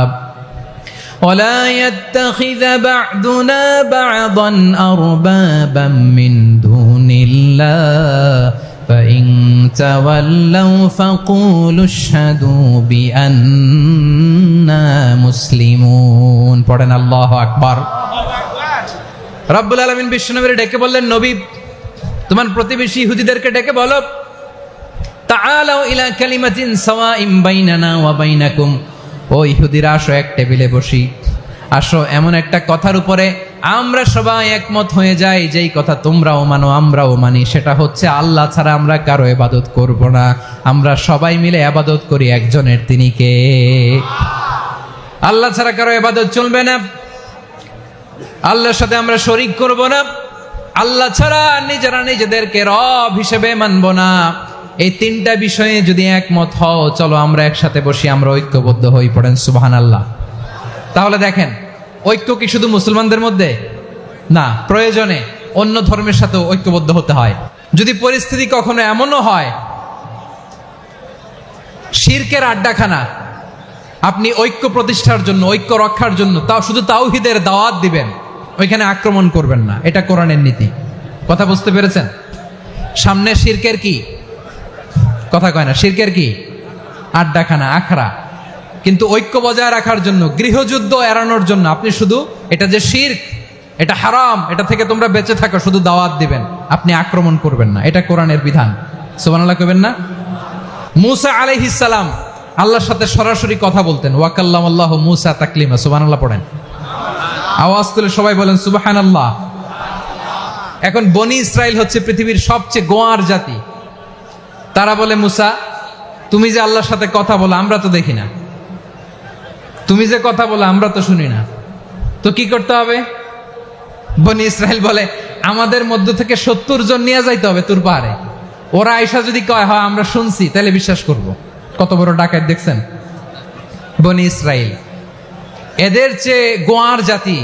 ولا يتخذ بعضنا بعضا أربابا من دون الله فإن تولوا فقولوا اشهدوا بأننا مسلمون। পড়েন আল্লাহু আকবার। রব্বুল আলামিন বিশ্বনবীর ডেকে বললেন, নবী তোমার প্রতিবেশী ইহুদিদেরকে ডেকে বলো, তাআলাউ ইলা কালিমাতিন সাওয়াইম বাইনানা ওয়া বাইনাকুম, ও ইহুদিরা আসো, এক টেবিলে বসি, আসো এমন একটা কথার উপরে আমরা সবাই একমত হয়ে যাই, যেই কথা তোমরাও মানো আমরাও মানি, সেটা হচ্ছে আল্লাহ ছাড়া আমরা কারো ইবাদত করব না, আমরা সবাই মিলে ইবাদত করি একজনের, তিনি কে? আল্লাহ ছাড়া কারো ইবাদত চলবে না, আল্লাহর সাথে আমরা শরীক করব না, আল্লাহ ছাড়া নিজেরা নিজেদেরকে রব হিসেবে মানব না। এই তিনটা বিষয়ে যদি একমত হও, চলো আমরা একসাথে বসি, আমরা ঐক্যবদ্ধ হই। পড়েন সুবহানাল্লাহ। তাহলে দেখেন, ঐক্য কি শুধু মুসলমানদের মধ্যে না, প্রয়োজনে অন্য ধর্মের সাথেও ঐক্যবদ্ধ হতে হয়। যদি পরিস্থিতি কখনো এমনও হয় শিরকের আড্ডাখানা, আপনি ঐক্য প্রতিষ্ঠার জন্য, ঐক্য রক্ষার জন্য তাও শুধু তাওহীদের দাওয়াত দিবেন, ওইখানে আক্রমণ করবেন না, এটা কোরআনের নীতি। কথা বুঝতে পেরেছেন? সামনে শিরকের কি কথা কয় না, শিরকের কি আড্ডাখানা, আখড়া। কিন্তু ঐক্য বজায় রাখার জন্য, গৃহযুদ্ধ এড়ানোর জন্য আপনি শুধু এটা যে শিরক, এটা হারাম, এটা থেকে তোমরা বেঁচে থাকো, শুধু দাওয়াত দিবেন, আপনি আক্রমণ করবেন না, এটা কোরআনের বিধান। সুবহানাল্লাহ কইবেন না? মূসা আলাইহিস সালাম আল্লাহর সাথে সরাসরি কথা বলতেন, ওয়া কাল্লামাল্লাহু মূসা তাকলিমা। সুবহানাল্লাহ পড়েন, আওয়াজ তুলে সবাই বলেন সুবহানাল্লাহ। এখন বনি ইসরাইল হচ্ছে পৃথিবীর সবচেয়ে গোয়ার জাতি। তারা বলে, মূসা তুমি যে আল্লাহর সাথে কথা বলো আমরা তো দেখি না, তুমি যে কথা বলো আমরা তো শুনি না, তো কি করতে হবে? বনি ইসরাইল বলে, আমাদের মধ্য থেকে 70 জন নিয়ে যাইতে হবে তুর পাহাড়ে, ওরা আয়েশা যদি কয় হয় আমরা শুনছি, তাহলে বিশ্বাস করব। কত বড় ডাকাত দেখছেন বনি ইসরাইল। এদের চেয়ে গোয়ার জাতি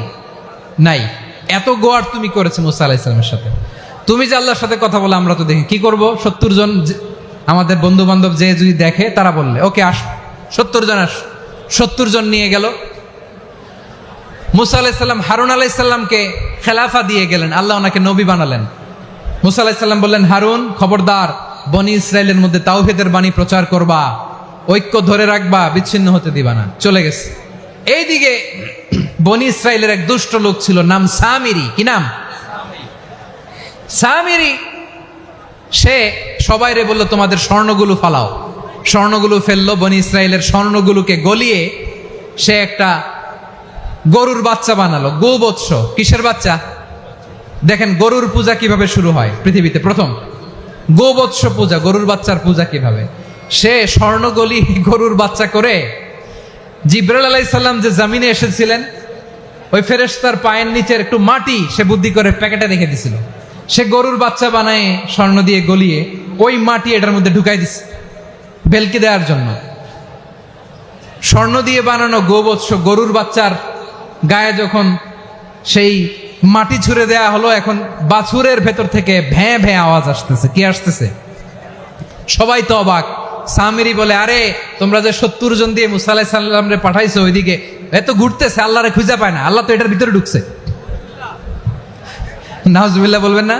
নাই, এত গোয়ার তুমি করেছে মূসা আলাইহিস সালামের সাথে। তুমি যে আল্লাহর সাথে কথা বলে আমরা তো দেখি, কি করব? 70 জন আমাদের বন্ধু বান্ধব যে যদি দেখে, তারা বললে ওকে আস, 70 জন আস। 70 জন নিয়ে গেল। মূসা আলাইহিস সালাম হারুন আলাইহিস সালামকে খেলাফা দিয়ে গেলেন, আল্লাহ ওনাকে নবী বানালেন। মূসা আলাইহিস সালাম বললেন, হারুন খবরদার, বনি ইসরাইলের মধ্যে তাওহীদের বাণী প্রচার করবা, ঐক্য ধরে রাখবা, বিচ্ছিন্ন হতে দিবা না। চলে গেছে। এইদিকে বনি ইসরাইলের এক দুষ্ট লোক ছিল, নাম সামিরি। কি নাম? সামিরি। সে সবাইরে বলল, তোমাদের স্বর্ণগুলো ফালাও। স্বর্ণগুলো ফেললো, বনি ইসরাইলের স্বর্ণগুলোকে গলিয়ে সে একটা গরুর বাচ্চা বানালো, গোবৎস। কিসের বাচ্চা? দেখেন গরুর পূজা কিভাবে শুরু হয় পৃথিবীতে, প্রথম গোবৎস পূজা, গরুর বাচ্চার পূজা কিভাবে। সে স্বর্ণ গলি গরুর বাচ্চা করে, জিবরাইল আলাইহিস সালাম যে জমিনে এসেছিলেন, ওই ফেরেশতার পায়ের নিচের একটু মাটি সে বুদ্ধি করে প্যাকেটে রেখে দিছিল। সে গরুর বাচ্চা বানায় স্বর্ণ দিয়ে গলিয়ে ওই মাটি এটার মধ্যে ঢুকাই দিছে ভেলকি দেওয়ার জন্য। স্বর্ণ দিয়ে বানানো গোবৎস গরুর বাচ্চার গায়ে যখন সেই মাটি ছুঁড়ে দেয়া হলো, এখন বাছুরের ভেতর থেকে ভ্যাঁ ভ্যাঁ আওয়াজ আসতেছে। কি আসতেছে? সবাই তো অবাক। সামিরি বলে, আরে তোমরা যে 70 জন দিয়ে মূসা আলাইহিস সালাম রে পাঠাইছো, ওইদিকে এত ঘুরতেছে, আল্লাহরে খুঁজে পায় না, আল্লাহ তো এটার ভিতরে ঢুকছে। নাউজুবিল্লাহ বলবেন না?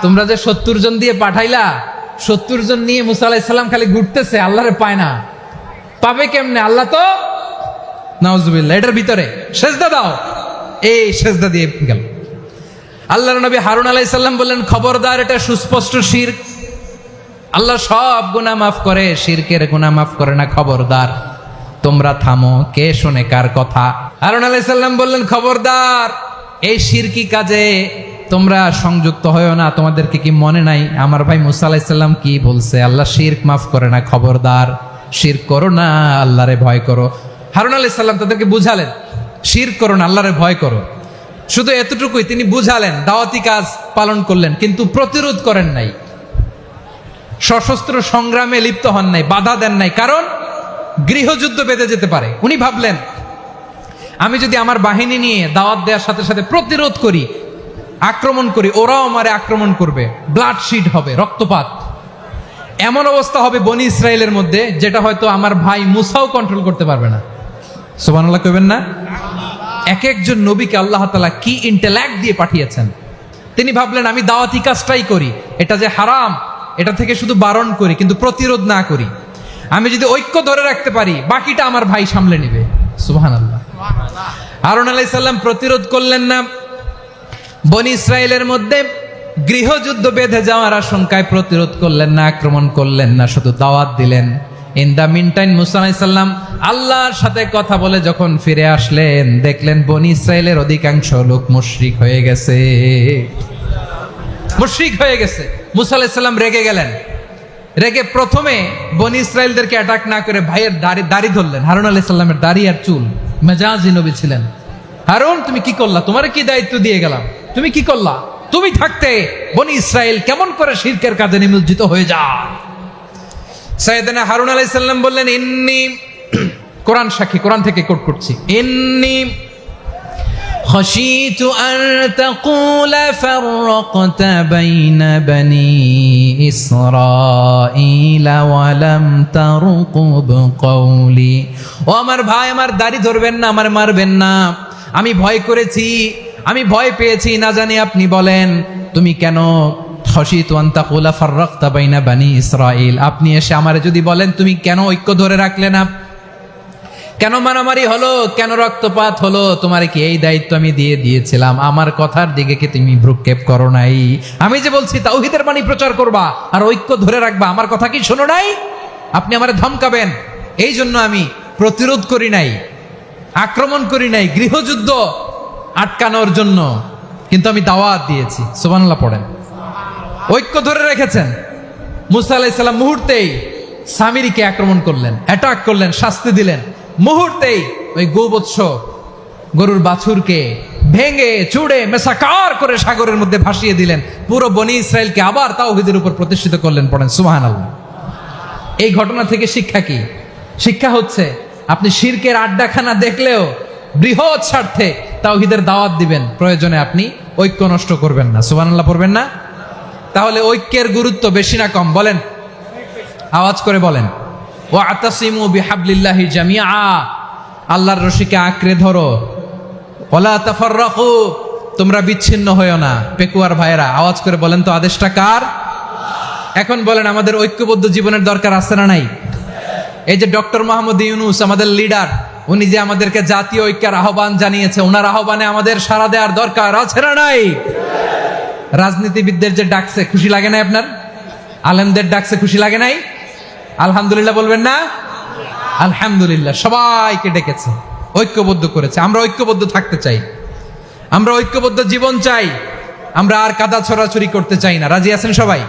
তোমরা যে 70 জন দিয়ে পাঠাইলা, 70 জন নিয়ে মূসা আলাইহিস সালাম খালি ঘুরতেছে, আল্লাহরে পায় না। পাবে কেমনে? আল্লাহ তো, নাউজুবিল্লাহ, এটার ভিতরে সেজদা দাও। এই সেজদা দিয়ে গেল। আল্লাহর নবী হারুন আলাইহিস সালাম বললেন, খবরদার, এটা সুস্পষ্ট শিরক, আল্লাহ সব গুনাহ মাফ করে, শিরকের গুনাহ মাফ করে না। খবরদার, তোমরা থামো। কে শোনে কার কথা? হারুন আলাইহিস সালাম বললেন, খবরদার, এই শিরকি কাজে তোমরা সংযুক্ত হয়েও না। তোমাদেরকে কি মনে নাই আমার ভাই মুসা আলাইহিস সালাম কি বলছে? আল্লাহ শিরক মাফ করে না। খবরদার, শিরক করো না, আল্লাহরে ভয় করো। হারুন আলাইহিস সালাম তাদেরকে বুঝালেন, শিরক করো না, আল্লাহরে ভয় করো। শুধু এতটুকুই তিনি বুঝালেন, দাওয়াতি কাজ পালন করলেন, কিন্তু প্রতিরোধ করেন নাই, সশস্ত্র সংগ্রামে লিপ্ত হন নাই, বাধা দেন নাই। কারণ গৃহযুদ্ধ বেঁধে যেতে পারে। উনি ভাবলেন, আমি যদি আমার বাহিনী নিয়ে দাওয়াত দেওয়ার সাথে সাথে প্রতিরোধ করি, আক্রমণ করি, ওরাও আমারে আক্রমণ করবে, ব্লাডশিট হবে, রক্তপাত। এমন অবস্থা হবে বনি ইসরায়েলের মধ্যে, যেটা হয়তো আমার ভাই মুসাও কন্ট্রোল করতে পারবে না। সুবহানাল্লাহ কইবেন না? এক একজন নবীকে আল্লাহ তাআলা কি ইন্টেলেক্ট দিয়ে পাঠিয়েছেন। তিনি ভাবলেন, আমি দাওয়াতি কাজটাই করি, এটা যে হারাম এটা থেকে শুধু বারণ করি, কিন্তু প্রতিরোধ না করি। আমি যদি ঐক্য ধরে রাখতে পারি, বাকিটা আমার ভাই সামলে নেবে। সুবহানাল্লাহ। হারুন আলাইহিস সালাম প্রতিরোধ করলেন না। বনি ইসরায়েলের মধ্যে গৃহযুদ্ধ বেঁধে যাওয়ার আশঙ্কায় প্রতিরোধ করলেন না, আক্রমণ করলেন না, শুধু দাওয়াত দিলেন। ইন দা মিন টাইম মুসা আলাইহিস সালাম আল্লাহর সাথে কথা বলে যখন ফিরে আসলেন, দেখলেন বনি ইসরায়েলের অধিকাংশ লোক মুশরিক হয়ে গেছে। মুশরিক হয়ে গেছে। মুসা আলাইহিস সালাম রেগে গেলেন। রেগে প্রথমে বনি ইসরায়েলদেরকে অ্যাটাক না করে ভাইয়ের দাড়ি ধরলেন। হারুন আলাইহিস সালামের দাড়ি আর চুল। মেজাজি নবী ছিলেন। হারুন, তুমি কি করলা? তোমারে কি দায়িত্ব দিয়ে গেলাম, তুমি কি করলা? তুমি থাকতে বনি ইসরায়েল কেমন করে শিরকের কাজে নিমজ্জিত হয়ে যায়? সাইয়েদনা হারুন আলাইহিস সালাম বললেন, ইন্নী, কোরআন সাক্ষী, কোরআন থেকে কোট করছি, ইন্নী খাশিতু আন তাকুলা ফাররাকতা বাইনা বনি ইসরাঈলা ওয়া লাম তারকুব কওলি। ও আমার ভাই, আমার দাড়ি ধরবেন না, আমার মারবেন না। আমি ভয় করেছি, আমি ভয় পেয়েছি, না জানি আপনি বলেন তুমি কেন খাশিতু আন তাকুলা ফাররাকতা বাইনা বনি ইসরাঈল, আপনি এসে আমারে যদি বলেন তুমি কেন ঐক্য ধরে রাখলে না, কেন মারামারি হলো, কেন রক্তপাত হলো, তোমার কি এই দায়িত্ব আমি দিয়ে দিয়েছিলাম? আমার কথার দিকে কি তুমি ভ্রুক্ষেপ করো নাই? আমি যে বলছি তাওহীদের বাণী প্রচার করবা আর ঐক্য ধরে রাখবা, আমার কথা কি শোনো নাই? আপনি আমারে ধমকাবেন, এই জন্য আমি প্রতিরোধ করি নাই, আক্রমণ করি নাই, গৃহযুদ্ধ আটকানোর জন্য, কিন্তু আমি দাওয়াত দিয়েছি। সুবহানাল্লাহ পড়েন। ঐক্য ধরে রেখেছেন। মুসা আলাইহিস সালাম মুহূর্তেই সামিরীকে আক্রমণ করলেন, অ্যাটাক করলেন, শাস্তি দিলেন। মুহূর্তেই ওই গোবৎস গরুর বাছুরকে ভেঙে চুড়ে মেসাকার করে সাগরের মধ্যে ভাসিয়ে দিলেন। পুরো বনি ইসরায়েলকে আবার তাওহীদের উপর প্রতিষ্ঠিত করলেন। পড়েন সুবহানাল্লাহ। এই ঘটনা থেকে শিক্ষা কি? শিক্ষা হচ্ছে, আপনি শিরকের আড্ডাখানা দেখলেও বৃহৎ স্বার্থে তাওহীদের দাওয়াত দিবেন, প্রয়োজনে আপনি ঐক্য নষ্ট করবেন না। সুবহানাল্লাহ পড়বেন না? তাহলে ঐক্যের গুরুত্ব বেশি না কম? বলেন, আওয়াজ করে বলেন। ওয়াতাসিমু বিহাবলিল্লাহি জামিআ, আল্লাহর রশিকে আঁকড়ে ধরো। ওয়ালা তাফাররাকু, তোমরা বিচ্ছিন্ন হয়ো না। পেকুয়ার ভাইয়েরা আওয়াজ করে বলেন তো, আদেশটা কার? এখন বলেন, আমাদের ঐক্যবদ্ধ জীবনের দরকার আছে না নাই? এই যে ডক্টর মোহাম্মদ ইউনূস আমাদের লিডার, উনি যে আমাদেরকে জাতীয় ঐক্যের আহ্বান জানিয়েছে, ওনার আহ্বানে আমাদের সাড়া দেওয়ার দরকার আছে না নাই? রাজনীতিবিদদের যে ডাকছে, খুশি লাগে নাই আপনার? আলেমদের ডাকছে, খুশি লাগে নাই? আলহামদুলিল্লাহ বলবেন না? আলহামদুলিল্লাহ। সবাইকে ডেকেছে, ঐক্যবদ্ধ করেছে। আমরা ঐক্যবদ্ধ থাকতে চাই, আমরা ঐক্যবদ্ধ জীবন চাই, আমরা আর কাদা ছড়াছড়ি করতে চাই না। রাজি আছেন সবাই?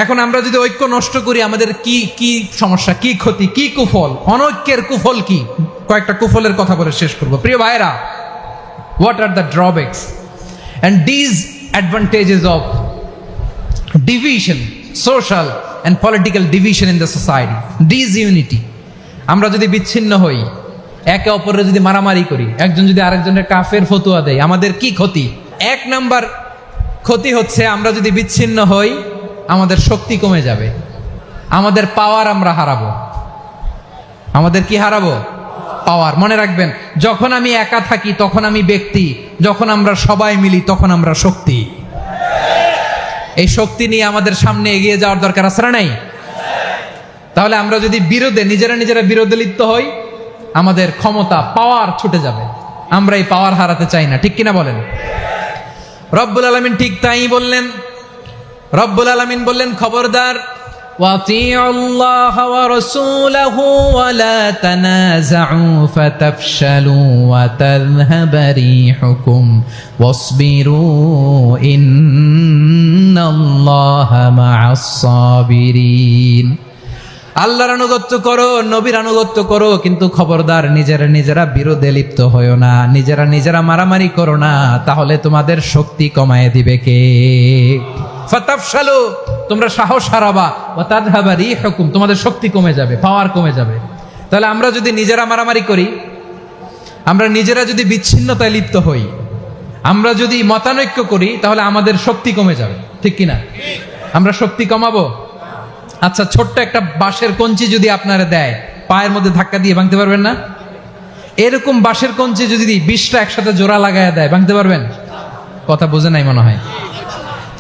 এখন আমরা যদি ঐক্য নষ্ট করি, আমাদের কি কি সমস্যা, কি ক্ষতি, কি কুফল? অনৈক্যের কুফল কি? কয়েকটা কুফলের কথা বলে শেষ করব। প্রিয় ভাইরা, what are the drawbacks and disadvantages of division, social and political division in the society, disunity? আমরা যদি বিচ্ছিন্ন হই, একে অপরের যদি মারামারি করি, একজন যদি আরেকজনের কাফের ফতোয়া দেয়, আমাদের কি ক্ষতি? এক নাম্বার ক্ষতি হচ্ছে, আমরা যদি বিচ্ছিন্ন হই, আমাদের শক্তি কমে যাবে, আমাদের পাওয়ার আমরা হারাবো। আমাদের কি হারাবো? পাওয়ার। মনে রাখবেন, যখন আমি একা থাকি তখন আমি ব্যক্তি, যখন আমরা সবাই মিলি তখন আমরা শক্তি। এই শক্তি নিয়ে আমাদের সামনে এগিয়ে যাওয়ার দরকার আছে না নাই? তাহলে আমরা যদি নিজেরা বিরোধে লিপ্ত হই, আমাদের ক্ষমতা, পাওয়ার ছুটে যাবে। আমরা এই পাওয়ার হারাতে চাই না, ঠিক কিনা বলেন? রব্বুল আলামিন ঠিক তাই বললেন। রব্বুল আলামিন বললেন, খবরদার, وَأَطِيعُوا اللَّهَ وَرَسُولَهُ وَلَا تَنَازَعُوا فَتَفْشَلُوا وَتَذْهَبَ رِيحُكُمْ وَاصْبِرُوا إِنَّ اللَّهَ مَعَ الصَّابِرِينَ। আল্লাহর আনুগত্য করো, নবীর আনুগত্য করো, কিন্তু খবরদার নিজেরা বিরোধে লিপ্ত হয়ো না, নিজেরা মারামারি করো না, তাহলে তোমাদের শক্তি কমায় দিবে কে? ফাতাফশালু, তোমরা সাহস হারাবা, ওয়া তাযহাবা রিহুকুম, তোমাদের শক্তি কমে যাবে, পাওয়ার কমে যাবে। তাহলে আমরা যদি নিজেরা মারামারি করি, আমরা নিজেরা যদি বিচ্ছিন্নতায় লিপ্ত হই, আমরা যদি মতানৈক্য করি, তাহলে আমাদের শক্তি কমে যাবে, ঠিক কিনা? আমরা শক্তি কমাবো? আচ্ছা, ছোট্ট একটা বাঁশের কঞ্চি যদি আপনারা দেয়, পায়ের মধ্যে ধাক্কা দিয়ে ভাঙতে পারবেন না? এরকম বাঁশের কঞ্চি যদি 20টা একসাথে জোড়া লাগায় দেয়, ভাঙতে পারবেন? কথা বুঝে নাই মনে হয়।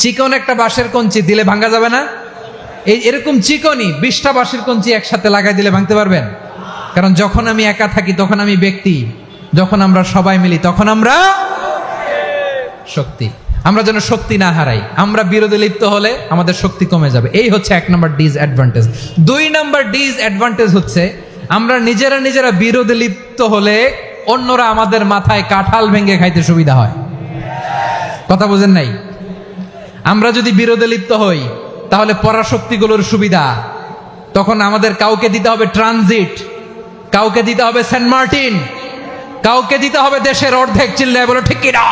চিকন একটা বাঁশের কঞ্চি দিলে ভাঙা যাবে না? এরকম চিকনই 20টা বাঁশের কঞ্চি একসাথে লাগাই দিলে ভাঙতে পারবেন? কারণ যখন আমি একা থাকি তখন আমি ব্যক্তি, যখন আমরা সবাই মিলি তখন আমরা শক্তি। আমরা যেন শক্তি না হারাই, আমরা বিরোধে লিপ্ত হলে আমাদের শক্তি কমে যাবে। এই হচ্ছে 1 নম্বর ডিসঅ্যাডভান্টেজ। 2 নম্বর ডিসঅ্যাডভান্টেজ হচ্ছে আমরা নিজেরা বিরোধে লিপ্ত হলে অন্যরা আমাদের মাথায় কাঁঠাল ভেঙে খাইতে সুবিধা হয়। কথা বোঝেন নাই? আমরা যদি বিরোধে লিপ্ত হই তাহলে পরাশক্তিগুলোর সুবিধা, তখন আমাদের কাউকে দিতে হবে ট্রানজিট, কাউকে দিতে হবে সেন্ট মার্টিন, কাউকে দিতে হবে দেশের অর্ধেক। চিল্লায় বলো ঠিক কিনা?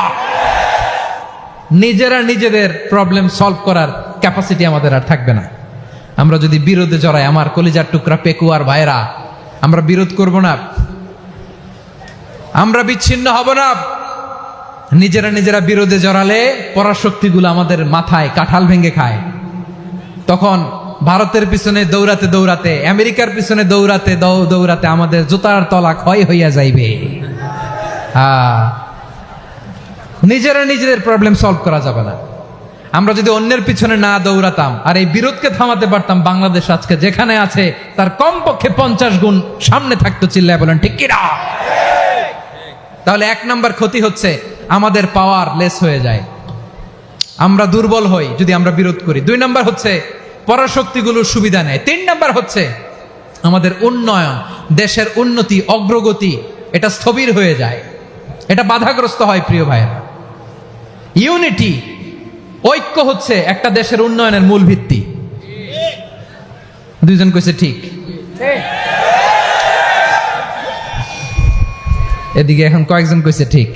নিজেদের প্রবলেম সলভ করার ক্যাপাসিটি আমাদের আর থাকবে না। আমরা যদি বিরোধে জড়াই, আমার কলিজার টুকরা পেকুয়ার ভাইরা, আমরা বিরোধ করব না, আমরা বিচ্ছিন্ন হব না। নিজেরা বিরোধে জড়ালে পরাশক্তিগুলো আমাদের মাথায় কাঁঠাল ভেঙে খায়। তখন ভারতের পিছনে দৌড়াতে, আমেরিকার পিছনে দৌড়াতে আমাদের জুতার তলা ক্ষয় হইয়া যাইবে। নিজেদের প্রবলেম সলভ করা যাবে না। আমরা যদি অন্যের পিছনে না দৌড়াতাম আর এই বিরোধকে থামাতে পারতাম, বাংলাদেশ আজকে যেখানে আছে তার কমপক্ষে 50 গুণ সামনে থাকতো। চিল্লায় বলেন ঠিক কিনা? তাহলে 1 নম্বর ক্ষতি হচ্ছে আমাদের পাওয়ার লেস হয়ে যায়, আমরা দুর্বল হই যদি আমরা বিরোধ করি। 2 নম্বর হচ্ছে পরাশক্তিগুলোর সুবিধা নেয়। 3 নম্বর হচ্ছে আমাদের উন্নয়ন, দেশের উন্নতি, অগ্রগতি, এটা স্থবির হয়ে যায়, এটা বাধাগ্রস্ত হয়। প্রিয় ভাইয়েরা, ইউনিটি, ঐক্য হচ্ছে একটা দেশের উন্নয়নের মূল ভিত্তি। 2 জন কইছে ঠিক। এদিকে এখন কয়েকজন কইছে ঠিক।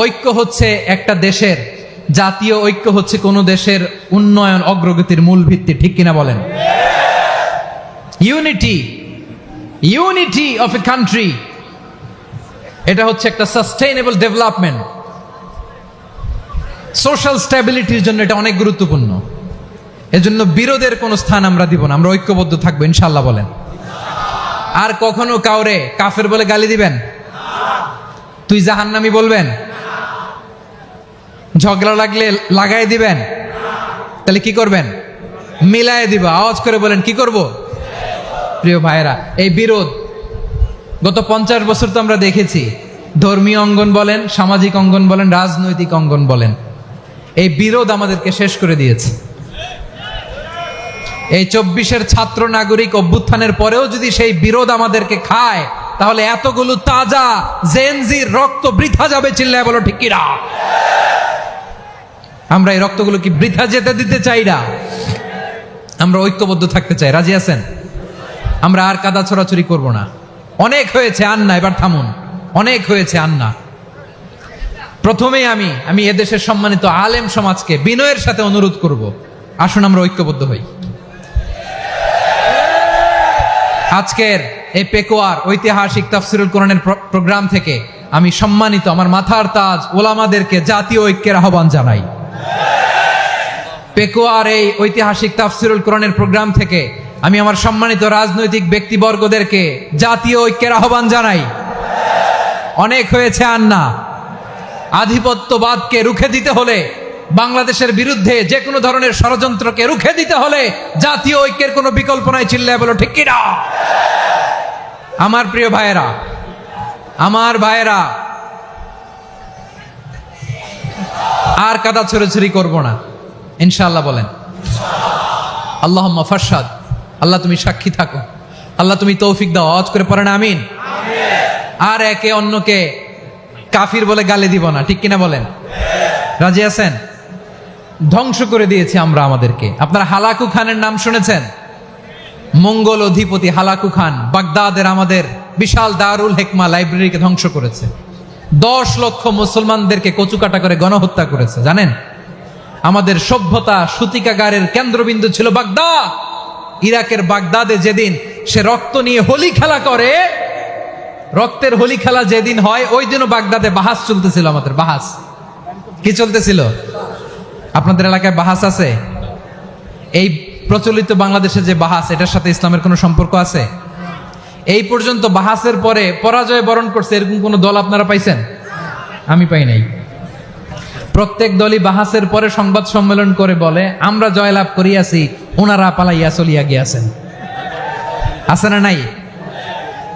ঐক্য হচ্ছে একটা দেশের, জাতীয় ঐক্য হচ্ছে কোন দেশের উন্নয়ন অগ্রগতির মূল ভিত্তি, ঠিক কিনা বলেন? ইউনিটি অফ এ কান্ট্রি, এটা হচ্ছে একটা সাস্টেইনেবল ডেভেলপমেন্ট, সোশ্যাল স্ট্যাবিলিটির জন্য এটা অনেক গুরুত্বপূর্ণ। এজন্য বিরোধের কোনো স্থান আমরা দিব না, আমরা ঐক্যবদ্ধ থাকবো ইনশাআল্লাহ বলেন। আর কখনো কাউরে কাফের বলে গালি দিবেন? তুই জাহান্নামী বলবেন? ঝগড়া লাগলে লাগাই দিবেন? তাহলে কি করবেন? মিলায় দিব। আওয়াজ করে বলেন কি করব? প্রিয় ভাইয়েরা, এই বিরোধ গত 50 বছর তো আমরা দেখেছি, ধর্মীয় অঙ্গন বলেন, সামাজিক অঙ্গন বলেন, রাজনৈতিক অঙ্গন বলেন, এই বিরোধ আমাদেরকে শেষ করে দিয়েছে। এই 24-এর ছাত্র নাগরিক অভ্যুত্থানের পরেও যদি সেই বিরোধ আমাদেরকে খায়, তাহলে এতগুলো তাজা জেনজির রক্ত বৃথা যাবে। চিল্লায় বলো ঠিক কিনা? আমরা এই রক্তগুলো কি বৃথা যেতে দিতে চাই না? আমরা ঐক্যবদ্ধ থাকতে চাই। রাজি আছেন? আমরা আর কাদা ছড়াছড়ি করব না। অনেক হয়েছে, আন্না, এবার থামুন। অনেক হয়েছে, আন্না। প্রথমেই আমি এদেশের সম্মানিত আলেম সমাজকে বিনয়ের সাথে অনুরোধ করব, আসুন আমরা ঐক্যবদ্ধ হই। আজকের এই পেকুয়ার ঐতিহাসিক তাফসিরুল কোরআনের প্রোগ্রাম থেকে আমি সম্মানিত আমার মাথার তাজ ওলামাদেরকে জাতীয় ঐক্যের আহ্বান জানাই। পেকুয়ার এই ঐতিহাসিক তাফসিরুল কোরআনের প্রোগ্রাম থেকে আমি আমার সম্মানিত রাজনৈতিক ব্যক্তিবর্গদেরকে জাতীয় ঐক্যের আহ্বান জানাই। অনেক হয়েছে, আন্না। আধিপত্যবাদকে রুখে দিতে হলে, বাংলাদেশের বিরুদ্ধে যে কোনো ধরনের ষড়যন্ত্রকে রুখে দিতে হলে জাতীয় ঐক্যের কোনো বিকল্প নাই। চিল্লায় বলো ঠিক কিনা? আমার প্রিয় ভাইয়েরা, আর কাদা ছড়াছড়ি করব না ইনশাআল্লাহ বলেন। আল্লাহুম্মা ফাশহাদ, আল্লাহ তুমি সাক্ষী থাকো, আল্লাহ তুমি তৌফিক দাও। আওয়াজ করে পড়েন আমিন। আর একে অন্যকে কাফির বলে গালি দিব না, ঠিক কিনা বলেন? রাজি আছেন? ধ্বংস করে দিয়েছি আমরা আমাদেরকে। আপনারা হালাকু খানের নাম শুনেছেন? মঙ্গল অধিপতি হালাকু খান বাগদাদের আমাদের বিশাল দারুল হিকমা লাইব্রেরিকে ধ্বংস করেছে। 10 লক্ষ মুসলমানদেরকে কচুকাটা করে গণহত্যা করেছে। জানেন, আমাদের সভ্যতা সূতিকাগারের কেন্দ্রবিন্দু ছিল বাগদাদ। ইরাকের বাগদাদে যেদিন সে রক্ত নিয়ে হোলি খেলা করে, রক্তের হোলি খেলা যেদিন হয়, ওই দিনও বাগদাদে বাহাস চলতেছিল। আমাদের বাহাস কি চলতেছিল? আপনাদের এলাকায় বাহাস আছে? এই প্রচলিত বাংলাদেশে যে বাহাস, এটার সাথে ইসলামের কোনো সম্পর্ক আছে? এই পর্যন্ত বাহাসের পরে পরাজয় বরণ করছে এরকম কোন দল আপনারা পাইছেন? আমি পাই নাই। প্রত্যেক দলই বাহাসের পরে সংবাদ সম্মেলন করে বলে, আমরা জয়লাভ করিয়াছি, ওনারা পালাইয়া চলিয়া গিয়াছেন। আছে না নাই?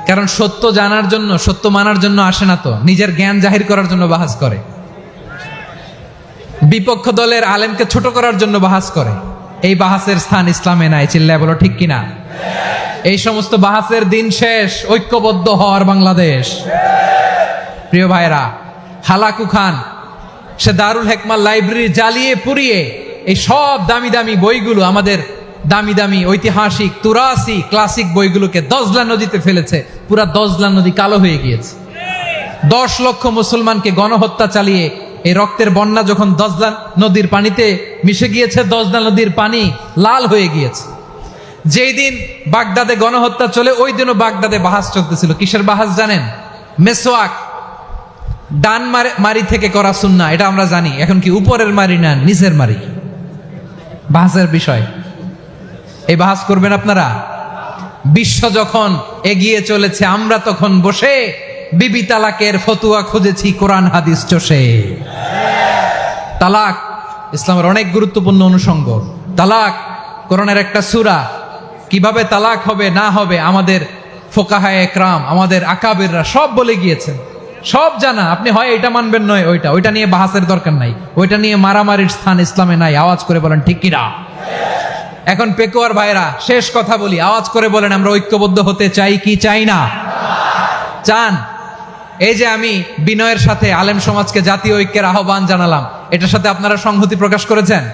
কারণ সত্য জানার জন্য, সত্য মানার জন্য আসে না তো, নিজের জ্ঞান জাহির করার জন্য বাহাস করে। বিপক্ষ দলের আলেমকে ছোট করার জন্য বাহাস করে। এই বাহাসের স্থান ইসলামে নাই। চিল্লায় বলো ঠিক কিনা? এই সমস্ত বাহাসের দিন শেষ। ঐক্যবদ্ধ হওয়ার বাংলাদেশ। প্রিয় ভাইরা, হালাকু খান সে দারুল হিকমা লাইব্রেরি জ্বালিয়ে পুড়িয়ে এই সব দামি দামি বইগুলো, আমাদের দামি দামি ঐতিহাসিক তুরাসি ক্লাসিক বইগুলোকে দজলা নদীতে ফেলেছে। পুরা দজলা নদী কালো হয়ে গিয়েছে। 10 লক্ষ মুসলমানকে গণহত্যা চালিয়ে এই রক্তের বন্যা যখন দজলা নদীর পানিতে মিশে গিয়েছে, দজলা নদীর পানি লাল হয়ে গিয়েছে। যেই দিন বাগদাদে গণহত্যা চলে, ওই দিনও বাগদাদে বাহাস চলতেছিল। কিসের বাহাস জানেন? মেসওয়াক, ডান মারি থেকে করা সুন্নাহ, এটা আমরা জানি। এখন কি উপরের মারি না নিচের মারি? বাহাসের বিষয়। এই বাহাস করবেন আপনারা? বিশ্ব যখন এগিয়ে চলেছে, আমরা তখন বসে বিবি তালাকের ফতুয়া খুঁজেছি কোরআন হাদিস চষে। তালাক ইসলামের অনেক গুরুত্বপূর্ণ অনুষঙ্গ। তালাক কোরআনের একটা সূরা। কিভাবে তালাক হবে না হবে আমাদের ফোকাহায়ে একরাম, আমাদের আকাবেররা সব বলে গিয়েছেন, সব জানা। আপনি হয় এটা মানবেন, নয় ওইটা। ওইটা নিয়ে বাহাসের দরকার নাই, ওইটা নিয়ে মারামারির স্থান ইসলামে নাই। আওয়াজ করে বলেন ঠিক কিনা? এখন পেকুয়ার ভাইরা, শেষ কথা বলি, আওয়াজ করে বলেন আমরা ঐক্যবদ্ধ হতে চাই কি চাই না? চান? এই যে আমি বিনয়ের সাথে আলেম সমাজকে জাতীয় ঐক্যের আহ্বান জানালাম, এটার সাথে আপনারা সংহতি প্রকাশ করেছেন?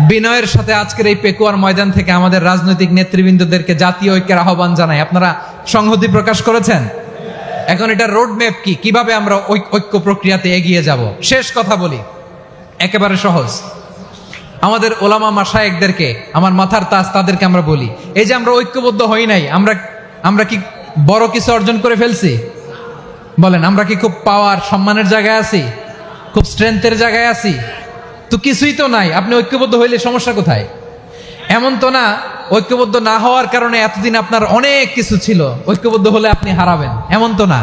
বিনয়ের সাথে আজকের এই পেকুয়ার ময়দান থেকে আমাদের রাজনৈতিক নেতৃবৃন্দদেরকে জাতীয় ঐক্যের আহ্বান জানাই, আপনারা সংহতি প্রকাশ করেছেন? এখন এটা রোড ম্যাপ কি, কিভাবে আমরা ঐক্য প্রক্রিয়াতে এগিয়ে যাব? শেষ কথা বলি, একেবারে সহজ। আমাদের ওলামা মাশায়েখদেরকে, আমার মাথার তাজ, তাদেরকে আমরা বলি, এই যে আমরা ঐক্যবদ্ধ হই নাই, আমরা কি বড় কিছু অর্জন করে ফেলছি? বলেন, আমরা কি খুব পাওয়ার সম্মানের জায়গায় আছি? খুব স্ট্রেংথের জায়গায় আছি? তো কিছুই তো নাই। আপনি ঐক্যবদ্ধ হইলে সমস্যা কোথায়? এমন তো না ঐক্যবদ্ধ না হওয়ার কারণে এতদিন আপনার অনেক কিছু ছিল, ঐক্যবদ্ধ হলে আপনি হারাবেন, এমন তো না।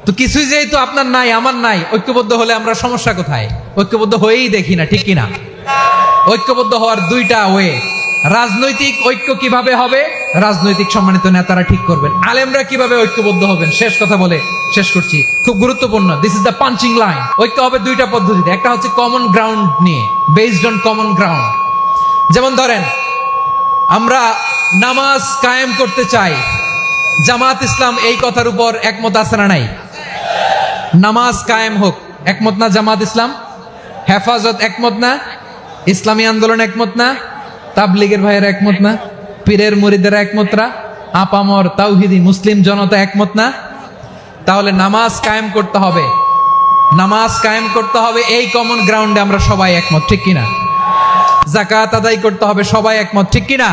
তো কিছুই যেহেতু আপনার নাই, আমার নাই, ঐক্যবদ্ধ হলে আমরা সমস্যা কোথায়? ঐক্যবদ্ধ হয়েই দেখি না, ঠিক কিনা? ঐক্যবদ্ধ হওয়ার দুইটা ওয়ে। রাজনৈতিক ঐক্য কিভাবে হবে? রাজনৈতিক সম্মানিত নেতারা ঠিক করবেন। আলেমরা কিভাবে ঐক্যবদ্ধ হবেন? শেষ কথা বলে শেষ করছি, খুব গুরুত্বপূর্ণ। This is the punching line. ঐক্য হবে দুইটা পদ্ধতিতে। একটা হচ্ছে কমন গ্রাউন্ড নিয়ে, বেসড অন কমন গ্রাউন্ড। যেমন ধরেন, আমরা নামাজ কায়েম করতে চাই, জামাত ইসলাম এই কথার উপর একমত আছে না নাই? নামাজ কায়েম হোক, একমত না জামাত ইসলাম? হেফাজত একমত না? ইসলামী আন্দোলন একমত না? তাবলীগের ভাইয়েরা একমত না? পীরের মুরিদেরা একমত না? আপামর তাওহীদি মুসলিম জনতা একমত না? তাহলে নামাজ কায়েম করতে হবে, নামাজ কায়েম করতে হবে এই কমন গ্রাউন্ডে আমরা সবাই একমত, ঠিক কিনা? যাকাত আদায় করতে হবে, সবাই একমত, ঠিক কিনা?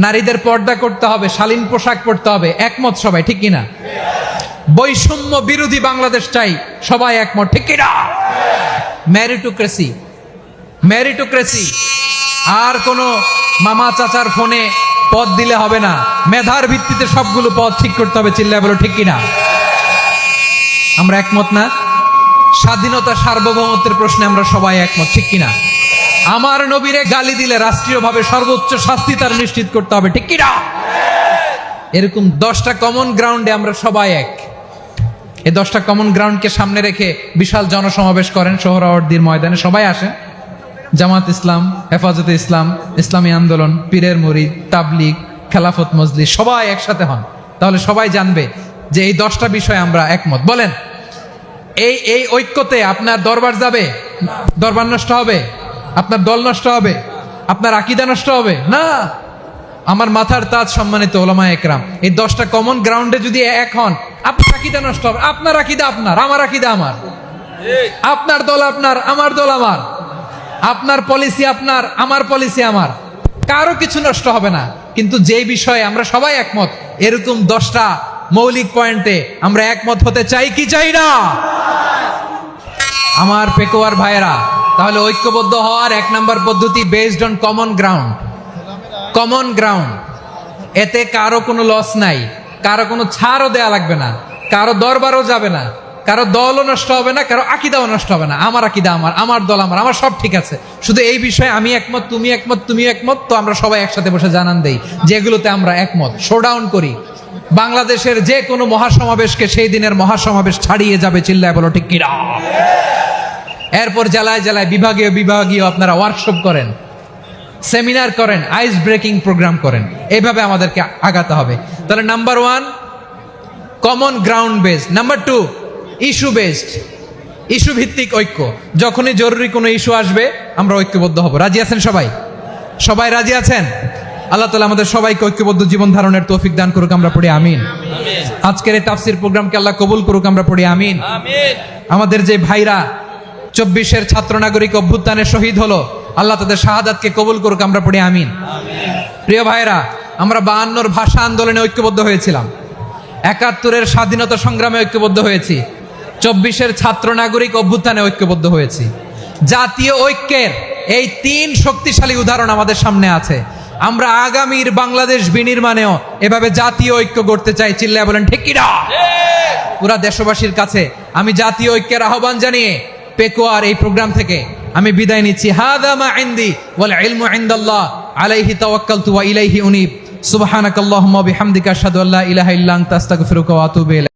নারীদের পর্দা করতে হবে, শালীন পোশাক পরতে হবে, একমত সবাই, ঠিক কিনা? বৈষম্য বিরোধী বাংলাদেশ চাই, সবাই একমত, ঠিক কিনা? মেরিটোক্রেসি, মেরিটোক্রেসি, আর কোনো মামা চাচার ফোনে পদ দিলে হবে না, মেধার ভিত্তিতে সবগুলো পদ ঠিক করতে হবে। চিল্লায় বলো ঠিক কিনা? আমরা একমত না? স্বাধীনতা সার্বভৌমত্বের প্রশ্নে আমরা সবাই একমত, ঠিক কিনা? আমার নবীরে গালি দিলে রাষ্ট্রীয়ভাবে সর্বোচ্চ শাস্তি তার নিশ্চিত করতে হবে, ঠিক কিনা? এরকম 10টা কমন গ্রাউন্ডে আমরা সবাই এক। এই 10টা কমন গ্রাউন্ডকে সামনে রেখে বিশাল জনসমাবেশ করেন সোহরাওয়ার্দীর ময়দানে, সবাই আসেন, জামাত ইসলাম, হেফাজতে ইসলাম, ইসলামী আন্দোলন, পীরের মুরিদ, তাবলিগ, খেলাফত মজলিস সবাই একসাথে হন, তাহলে সবাই জানবে যে এই 10টা বিষয়ে আমরা একমত। বলেন, এই ঐক্যতে আপনার দরবার যাবে? দরবার নষ্ট হবে? আপনার দল নষ্ট হবে? আপনার আকীদা নষ্ট হবে? না। আমার মাথার তাজ সম্মানিত ওলামায়ে একরাম, এই 10টা কমন গ্রাউন্ডে যদি এক হন, আপনার আকীদা নষ্ট হবে? আপনার আকীদা আপনার, আমার আকীদা আমার, আপনার দল আপনার, আমার দল আমার, আপনার পলিসি আপনার, আমার পলিসি আমার, কারো কিছু নষ্ট হবে না। কিন্তু যে বিষয়ে আমরা সবাই একমত, এরকম 10টা মৌলিক পয়েন্টে আমরা একমত হতে চাই কি চাই না? আমার পেকোয়ার ভাইয়েরা, তাহলে ঐক্যবদ্ধ হওয়ার 1 নম্বর পদ্ধতি based on common ground. Common ground, এতে কারো কোনো লস নাই, কারো কোনো ছাড়ও দেয়া লাগবে না, কারো দরবারও যাবে না, কারো দলও নষ্ট হবে না, কারো আকীদাও নষ্ট হবে না। আমার আকীদা আমার, আমার দল আমার, আমার সব ঠিক আছে। শুধু এই বিষয়ে আমি একমত, তুমি একমত, তুমি একমত, তো আমরা সবাই একসাথে বসে জানান দেই যেগুলোতে আমরা একমত, শোডাউন করি। বাংলাদেশের যে কোনো মহাসমাবেশকে সেই দিনের মহাসমাবেশ ছাড়িয়ে যাবে, চিল্লায় বলো ঠিক কিনা? এরপর জেলায় জেলায় বিভাগীয় আপনারা ওয়ার্কশপ করেন, সেমিনার করেন, আইস ব্রেকিং প্রোগ্রাম করেন, এইভাবে আমাদেরকে আগাতে হবে। তাহলে number 1 common ground based. Number 2 issue based, issue ভিত্তিক ঐক্য। যখনই জরুরি কোনো ইস্যু আসবে আমরা ঐক্যবদ্ধ হব। রাজি আছেন সবাই? সবাই রাজি আছেন? আল্লাহ তাআলা আমাদের সবাইকে ঐক্যবদ্ধ জীবন ধারণের তৌফিক দান করুক, আমরা পড়ি আমিন। আজকের এই তাফসীর প্রোগ্রামকে আল্লাহ কবুল করুক, আমরা পড়ি আমিন। আমাদের যে ভাইরা 24-এর ছাত্র নাগরিক অভ্যুত্থানে শহীদ হলো, আল্লাহ তাদের শাহাদাতকে কবুল করুক, আমরা পড়ি আমিন। প্রিয় ভাইরা, আমরা 52-র ভাষা আন্দোলনে ঐক্যবদ্ধ হয়েছিলাম, 71-এর স্বাধীনতা সংগ্রামে ঐক্যবদ্ধ হয়েছি, 24-এর ছাত্র নাগরিক অভ্যুত্থানে ঐক্যবদ্ধ হয়েছি। জাতীয় ঐক্যের এই 3 শক্তিশালী উদাহরণ আমাদের সামনে আছে। আমরা আগামীর বাংলাদেশ বিনির্মাণেও এভাবে জাতীয় ঐক্য গড়তে চাই, চিল্লায় বলেন ঠিক কিনা? পুরা দেশবাসীর কাছে আমি জাতীয় ঐক্যের আহ্বান জানিয়ে পেকোয়ার এই প্রোগ্রাম থেকে আমি বিদায় নিচ্ছি। হাদা মা ইনদি ওয়াল ইলমু ইনদাল্লাহ আলাইহি তাওয়াক্কালতু ওয়া ইলাইহি উনীব। সুবহানাকাল্লাহুম্মা বিহামদিকা আশহাদু আল্লা ইলাহা ইল্লা আনতা আস্তাগফিরুকা ওয়া আতুবু ইলাইক।